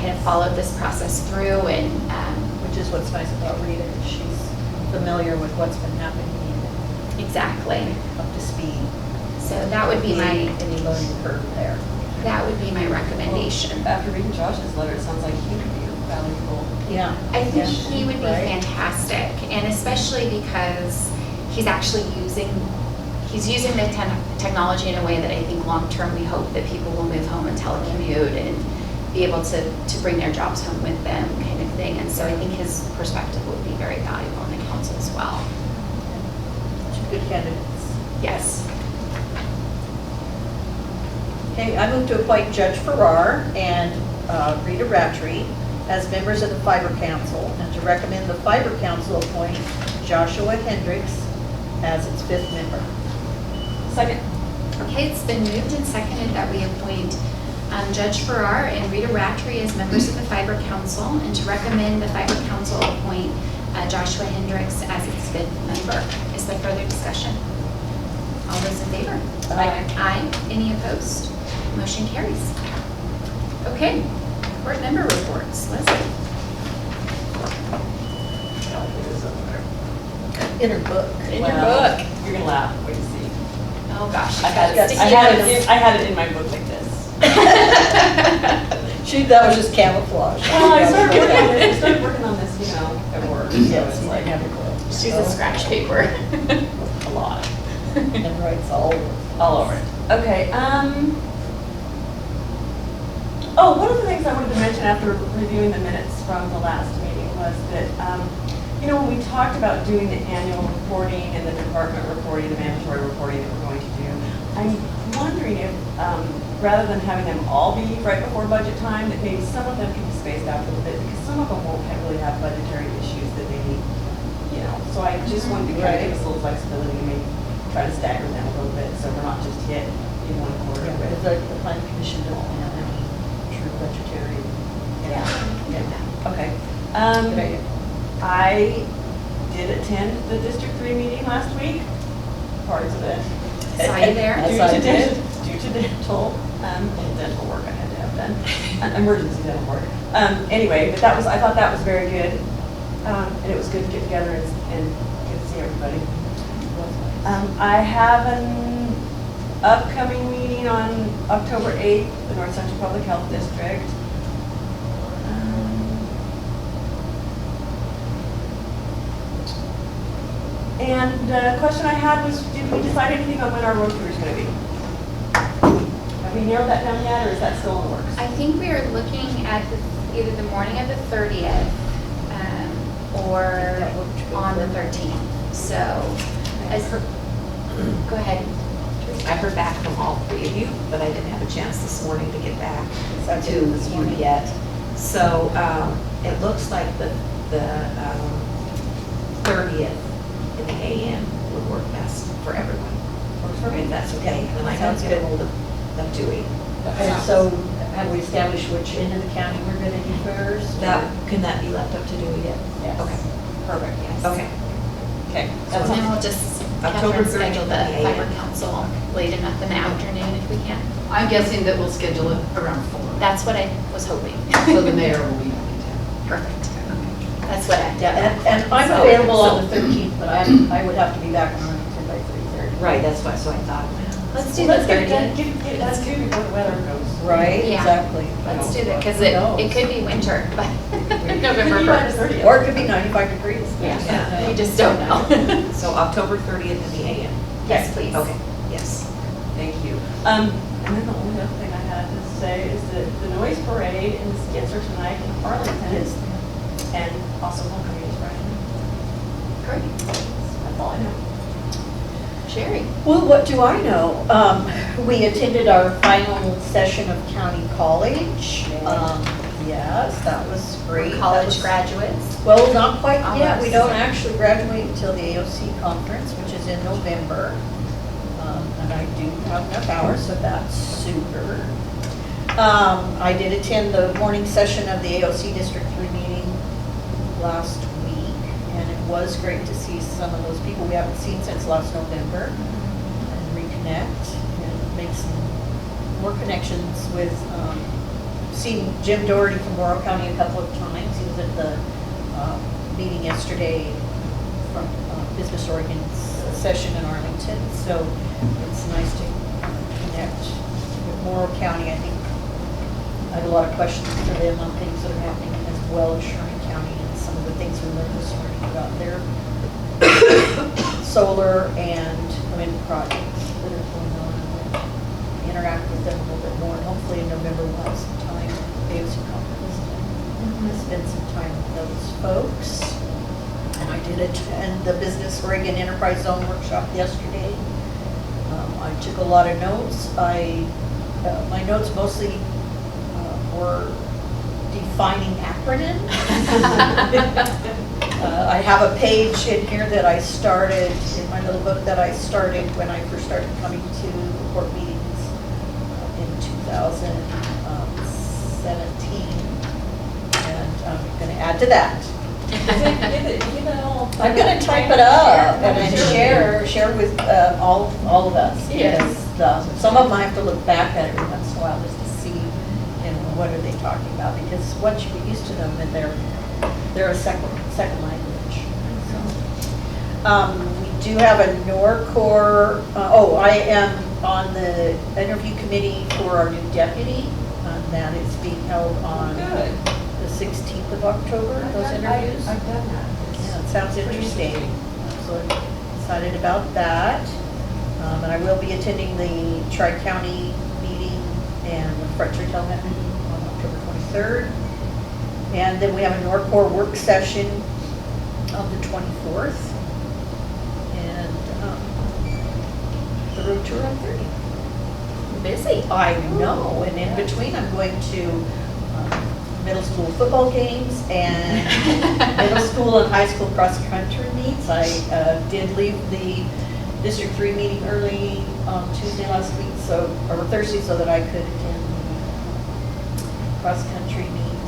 kind of followed this process through, and Which is what's nice about Rita, is she's familiar with what's been happening and exactly. up to speed. So that would be my, Any learning curve there. that would be my recommendation. After reading Josh's letter, it sounds like he would be valuable. Yeah. I think Yeah. he would be Right. fantastic, and especially because he's actually using the technology in a way that I think long-term we hope that people will move home and telecommute and be able to bring their jobs home with them, kind of thing. And so I think his perspective would be very valuable in the council as well. Two good candidates. Yes. Okay, I move to appoint Judge Farrar and Rita Rattray as members of the Fiber Council, and to recommend the Fiber Council appoint Joshua Hendricks as its 5th member. Second. Okay, it's been moved and seconded that we appoint Judge Farrar and Rita Rattray as members of the Fiber Council, and to recommend the Fiber Council appoint Joshua Hendricks as its 5th member. Is there further discussion? All those in favor? Aye. Aye. Any opposed? Motion carries. Okay, board member reports. Leslie? In her book. In your Well, book. You're gonna laugh, wait and see. Oh, gosh. I had it, Sticky I had notes. it, I had it in my book like this. That was just camouflage. Well, I started working on this, you know, at work, so Yes, it's you like didn't have a clue. She's a scratch paper. a lot, And writes all over it. Okay, oh, one of the things I wanted to mention after reviewing the minutes from the last meeting was that, you know, when we talked about doing the annual reporting and the department reporting, the mandatory reporting that we're going to do, I'm wondering if, rather than having them all be right before budget time, that maybe some of them can be spaced out a little bit, because some of them won't really have budgetary issues that they need, you know. So I just wanted to kind of give us a little flexibility to maybe try to stagger them a little bit, so we're not just hit in one quarter. Yeah, with- because the planning commission don't have any true budgetary. Yeah. Okay. Good idea. I did attend the District 3 meeting last week, parts of it. Saw you there. Yes, I did. Due to dental, dental work I had to have done, emergency dental work. Anyway, but that was, I thought that was very good. And it was good to get together and get to see everybody. I have an upcoming meeting on October 8th, the North Central Public Health District. And the question I had was, did we decide anything on when our road tour is going to be? Have we narrowed that down yet, or is that still in the works? I think we are looking at either the morning of the 30th or on the 13th. So, go ahead. I heard back from all 3 of you, but I didn't have a chance this morning to get back That's to this you morning. yet. So it looks like the 30th in the AM would work best for everyone. If that's okay. And I Sounds got to get good. hold of Dewey. And so have we established which end of the county we're going to do first? Can that be left up to Dewey yet? Yes. Okay. Perfect. Yes. Okay. Okay. And then we'll just, October Catherine, 30th schedule the at 8 fiber a.m. council late enough in the afternoon if we can. I'm guessing that we'll schedule it around 4. That's what I was hoping. So the mayor will be back in town. Perfect. That's what I. Yeah, and I'm So- available on the 13th, but I would have to be back on the 10 by 3:30. Right, that's why, so I thought, Let's do the Let's get it done, 30th. get it done too before the weather goes. Right, Yeah. exactly. Let's do that, because Who knows? it could be winter by It November could be by the 1st. 30th. Or it could be 95 degrees. Yeah, we just don't know. So October 30th in the AM. Yes, please. Okay, yes. Thank you. And then the only other thing I had to say is that the noise parade and the skits are tonight in Arlington. And also homecoming is Friday. Great. That's all I know. Sherry? Well, what do I know? We attended our final session of county college. Yes, that was great. That College was- graduates. Well, not quite yet. We Almost. don't actually graduate until the AOC conference, which is in November. And I do have enough hours, so that's super. I did attend the morning session of the AOC District 3 meeting last week, and it was great to see some of those people we haven't seen since last November and reconnect and make some more connections with, seen Jim Doherty from Morrow County a couple of times. He was at the meeting yesterday from Business Oregon's session in Arlington, so it's nice to connect with Morrow County. I think I had a lot of questions for them on things that are happening as well as Sherman County and some of the things we learned this morning about their solar and wind projects that are going on. And interact with them a little bit more, and hopefully in November we'll have some time, AOC conference, to spend some time with those folks. And I did attend the Business Oregon Enterprise Zone workshop yesterday. I took a lot of notes. My notes mostly were defining acronyms. I have a page in here that I started, in my little book that I started when I first started coming to the court meetings in 2017. And I'm going to add to that. I'm going to type it up and then share with all of us. Yes. Because some of them I have to look back at every once in a while just to see, what are they talking about? Because once you get used to them, and they're a second language. So, we do have a NORCOR. I am on the interview committee for our new deputy. That is being held on Good. the 16th of October, those interviews. I've done that. Yeah, it sounds interesting. So I'm excited about that. And I will be attending the Tri-County meeting and the Frederick Element meeting on October 23rd. And then we have a NORCOR work session on the 24th. And the road tour on 30th. Busy. I know, and in between, I'm going to middle school football games and middle school and high school cross-country meets. I did leave the District 3 meeting early on Tuesday last week, or Thursday, so that I could attend the cross-country meet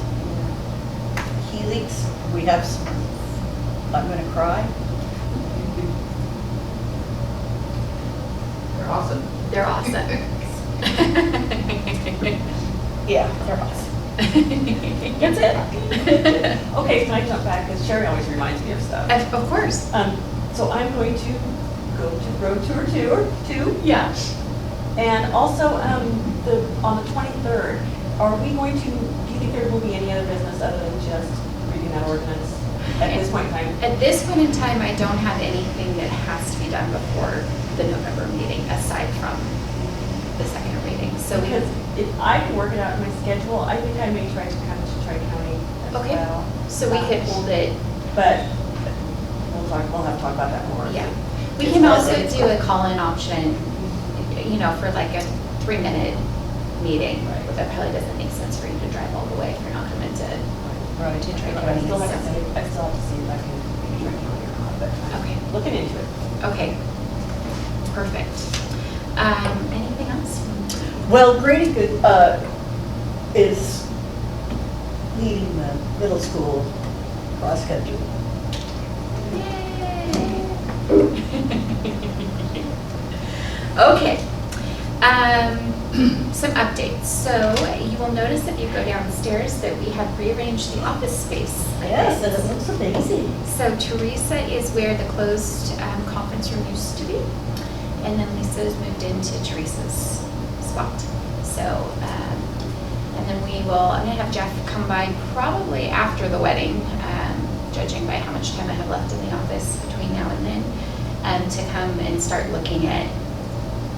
in Helix. We have some, I'm going to cry. They're awesome. They're awesome. Yeah, they're awesome. That's it. Okay, can I jump back? Because Sherry always reminds me of stuff. Of course. So I'm going to go to Road Tour 2. Yeah. And also, on the 23rd, are we going to, do you think there will be any other business other than just reading that ordinance at this point in time? At this point in time, I don't have anything that has to be done before the November meeting, aside from the second reading. So we Because if I can work it out in my schedule, I think I may try to come to Tri-County as Okay. well. So we could hold it, But we'll have to talk about that more. yeah. We It's can not also that it's do a call-in option, for like a 3-minute meeting. Right. That probably doesn't make sense for you to drive all the way if you're not coming to Right. to But I Tri-County. still have to So- see, I still have to see if I can be Tri-County or not, but Okay. I'm looking into it. Okay, perfect. Anything else? Well, Grady Good is leading the middle school cross-country. Okay. Some updates. So you will notice if you go downstairs that we have rearranged the office space. Yes, and it looks amazing. So Teresa is where the closed conference room used to be. And then Lisa's moved into Teresa's spot. So, and then I'm gonna have Jeff come by probably after the wedding, judging by how much time I have left in the office between now and then, to come and start looking at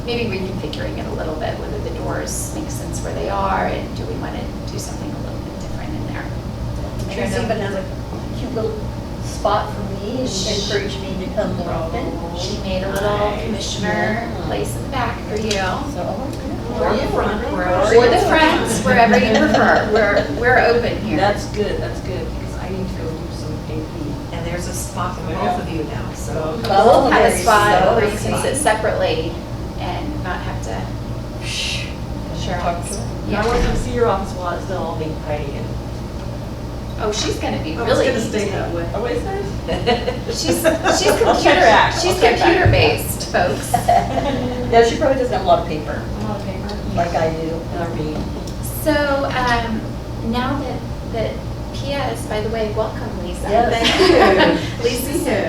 maybe reconfiguring it a little bit, whether the doors make sense where they are, and do we want to do something a little bit different in there. Teresa even has a cute little spot for me and encouraged me to come more often. She made a little commissioner place in the back for you. Or the front, Or the front, wherever you prefer. We're open here. That's good, because I need to go do some AP. And there's a spot for both of you now, so. We'll have a spot so where you nice. can sit separately and not have to share Talk office. to her. I want to see your office while it's still all being tidy and. Oh, she gonna be I was really gonna stay detailed. that way. Oh, is there? She's I'll check back. she's I'll check back. computer based, folks. Yeah, she probably doesn't have a lot of paper, A lot of paper. like I do. And I read. So, now that Pia is, by the way, welcome, Lisa. Yes.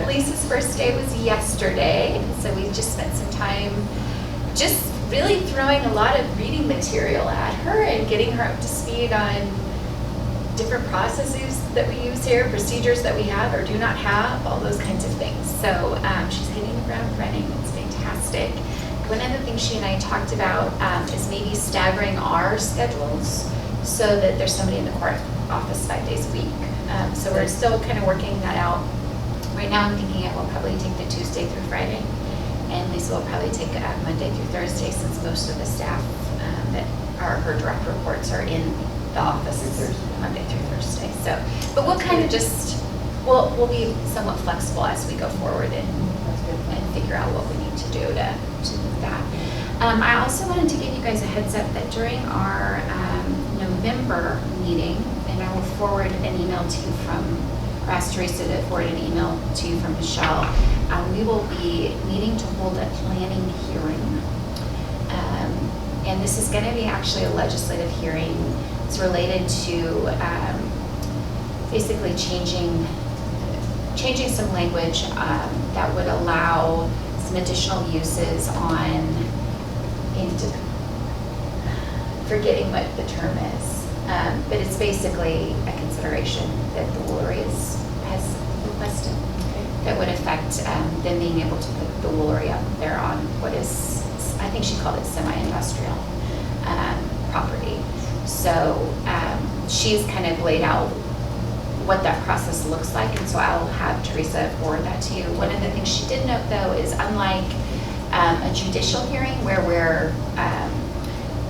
Lisa's first day was yesterday, so we just spent some time just really throwing a lot of reading material at her and getting her up to speed on different processes that we use here, procedures that we have or do not have, all those kinds of things. So she's hitting the ground running. It's fantastic. One of the things she and I talked about is maybe staggering our schedules so that there's somebody in the court office 5 days a week. So we're still kind of working that out. Right now I'm thinking it will probably take the Tuesday through Friday, and Lisa will probably take Monday through Thursday, since most of the staff that are her direct reports are in the office Monday through Thursday. So, but we'll kind of we'll be somewhat flexible as we go forward and figure out what we need to do to move that. I also wanted to give you guys a heads up that during our November meeting, and I will forward an email to you or ask Teresa to forward an email to you from Michelle, we will be needing to hold a planning hearing. And this is going to be actually a legislative hearing. It's related to basically changing some language that would allow some additional uses forgetting what the term is. But it's basically a consideration that the Woolery has requested that would affect them being able to put the Woolery up there on what is, I think she called it semi-industrial property. So she's kind of laid out what that process looks like, and so I'll have Teresa forward that to you. One of the things she did note, though, is unlike a judicial hearing where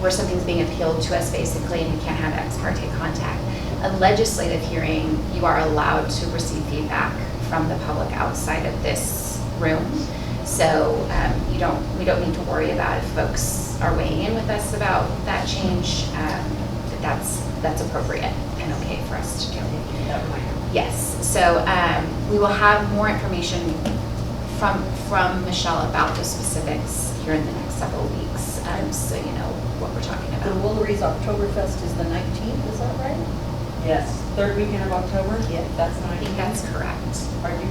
something's being appealed to us basically and we can't have ex parte contact, a legislative hearing, you are allowed to receive feedback from the public outside of this room. So we don't need to worry about if folks are weighing in with us about that change. That's appropriate and okay for us to do. Yes. So we will have more information from Michelle about the specifics here in the next several weeks, so you know what we're talking The about. Woolery's Oktoberfest is the 19th, is that right? Yes, third weekend of October? Yeah. That's I think nice. that's correct. Are you?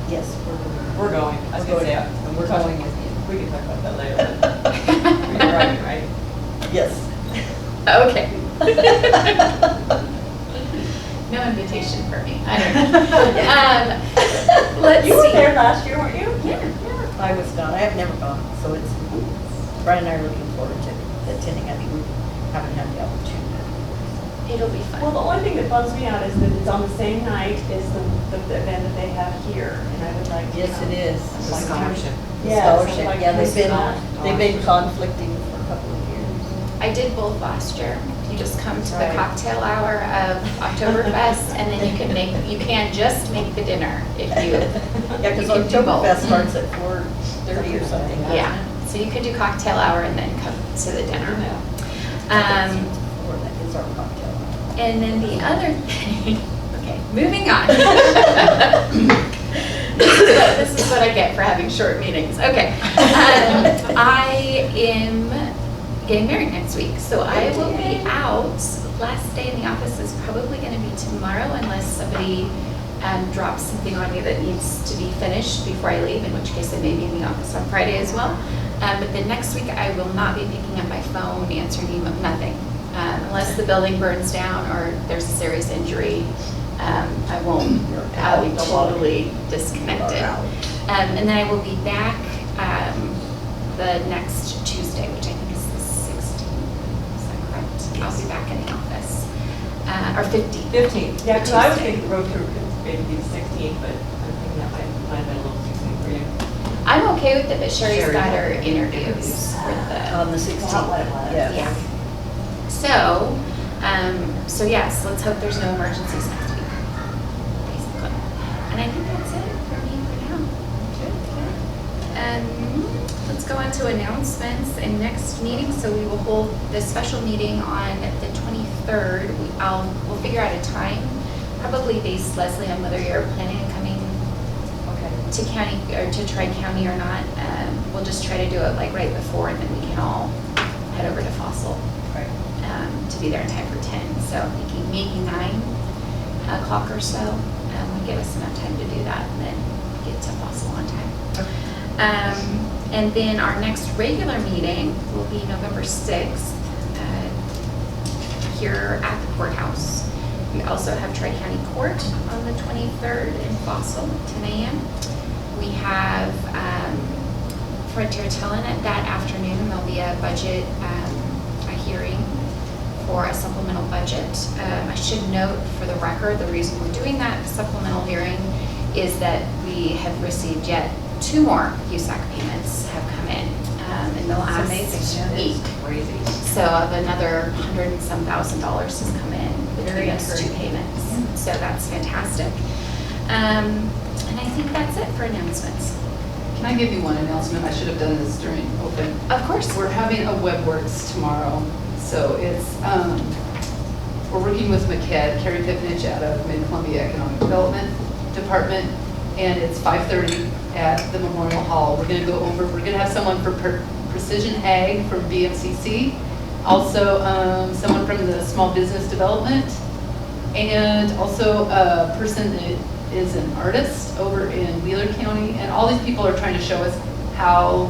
Yes, we're going. We're going. I was gonna say, and We're going with you. We can talk about that later. You're driving, right? Yes. Okay. No invitation for me. I don't know. Let's You were see. there last year, weren't you? Yeah. I was not, I have never gone, so it's, Brian and I are looking forward to attending. I think we haven't had the opportunity. It'll be fun. Well, the only thing that bums me out is that it's on the same night as the event that they have here, and I would like to. Yes, it is. The scholarship. The Yeah, scholarship, so I'd like yeah, to they've miss that. been conflicting for a couple of years. I did both last year. You just come to the Right. cocktail hour of Oktoberfest, and then you can just make the dinner if you. Yeah, because you can do both. Oktoberfest starts at 4:30 or something. Yeah, so you could do cocktail hour and then come to the dinner. Or that is our cocktail. And then the other thing, okay, moving on. This is what I get for having short meetings. Okay. I am getting married next week, so I will be out. Last day in the office is probably going to be tomorrow unless somebody drop something on me that needs to be finished before I leave, in which case I may be in the office on Friday as well. But then next week, I will not be picking up my phone, answering email, nothing. Unless the building burns down or there's a serious injury, I won't, I'll be totally disconnected. And then I will be back the next Tuesday, which I think is the 16th. Is that correct? I'll be back in the office. Or 15th. 15th, yeah, because I was Tuesday. thinking the road crew could maybe be the 16th, but I'm thinking that might have been a little too soon for you. I'm okay with it, but Sherry's Sherry got had her her interviews for the. On the 16th. Yeah. So, so yes, let's hope there's no emergencies next week, basically. And I think that's it for me for now. Let's go on to announcements and next meeting. So we will hold the special meeting on the 23rd. We'll figure out a time, probably based, Leslie, on whether you're planning on coming to county or to Tri-County or not. We'll just try to do it like right before, and then we can all head over to Fossil to be there in time for 10. So I'm thinking maybe 9 o'clock or so would give us enough time to do that and then get to Fossil on time. And then our next regular meeting will be November 6th here at the courthouse. We also have Tri-County Court on the 23rd in Fossil, 10 a.m. We have Frontier Tellin that afternoon. There'll be a budget a hearing for a supplemental budget. I should note for the record, the reason we're doing that supplemental hearing is that we have received yet 2 more USAC payments have come in the last week. Crazy. So another $100 and some thousand has come in between those 2 payments. So that's fantastic. And I think that's it for announcements. Can I give you one announcement? I should have done this during open. Of course. We're having a WebWorks tomorrow. So it's, we're working with McKed, Carrie Pipnich out of Mid-Columbia Economic Development Department, and it's 5:30 at the Memorial Hall. We're gonna go over, we're gonna have someone for Precision Ag from BMCC, also someone from the Small Business Development, and also a person that is an artist over in Wheeler County, and all these people are trying to show us how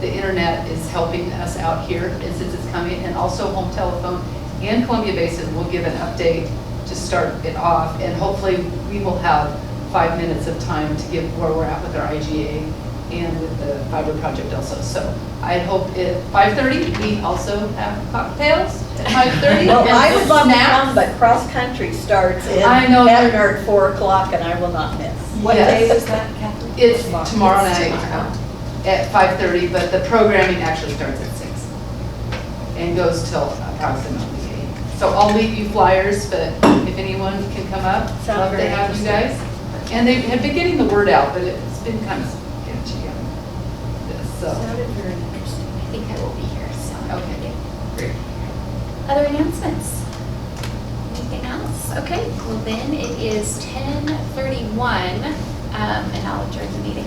the internet is helping us out here, and since it's coming, and also Home Telephone and Columbia Basin will give an update to start it off, and hopefully we will have 5 minutes of time to give where we're at with our IGA and with the fiber project also. So I hope at 5:30 we also have cocktails at 5:30. Well, I would love to snacks. come, but cross-country starts in I know. Edinburgh at 4 o'clock, and I will not miss. What Yes. day was that, Catherine? It's tomorrow It's night tomorrow. at 5:30, but the programming actually starts at 6 and goes till approximately 8. So I'll leave you flyers, but if anyone can come up, Sounds love to very have you interesting. guys. And they have been getting the word out, but it's been kind of sketchy on this, so. Sounded very interesting. I think I will be here, so. Okay, great. Other announcements? Anything else? Okay, well then it is 10:31, and I'll adjourn the meeting.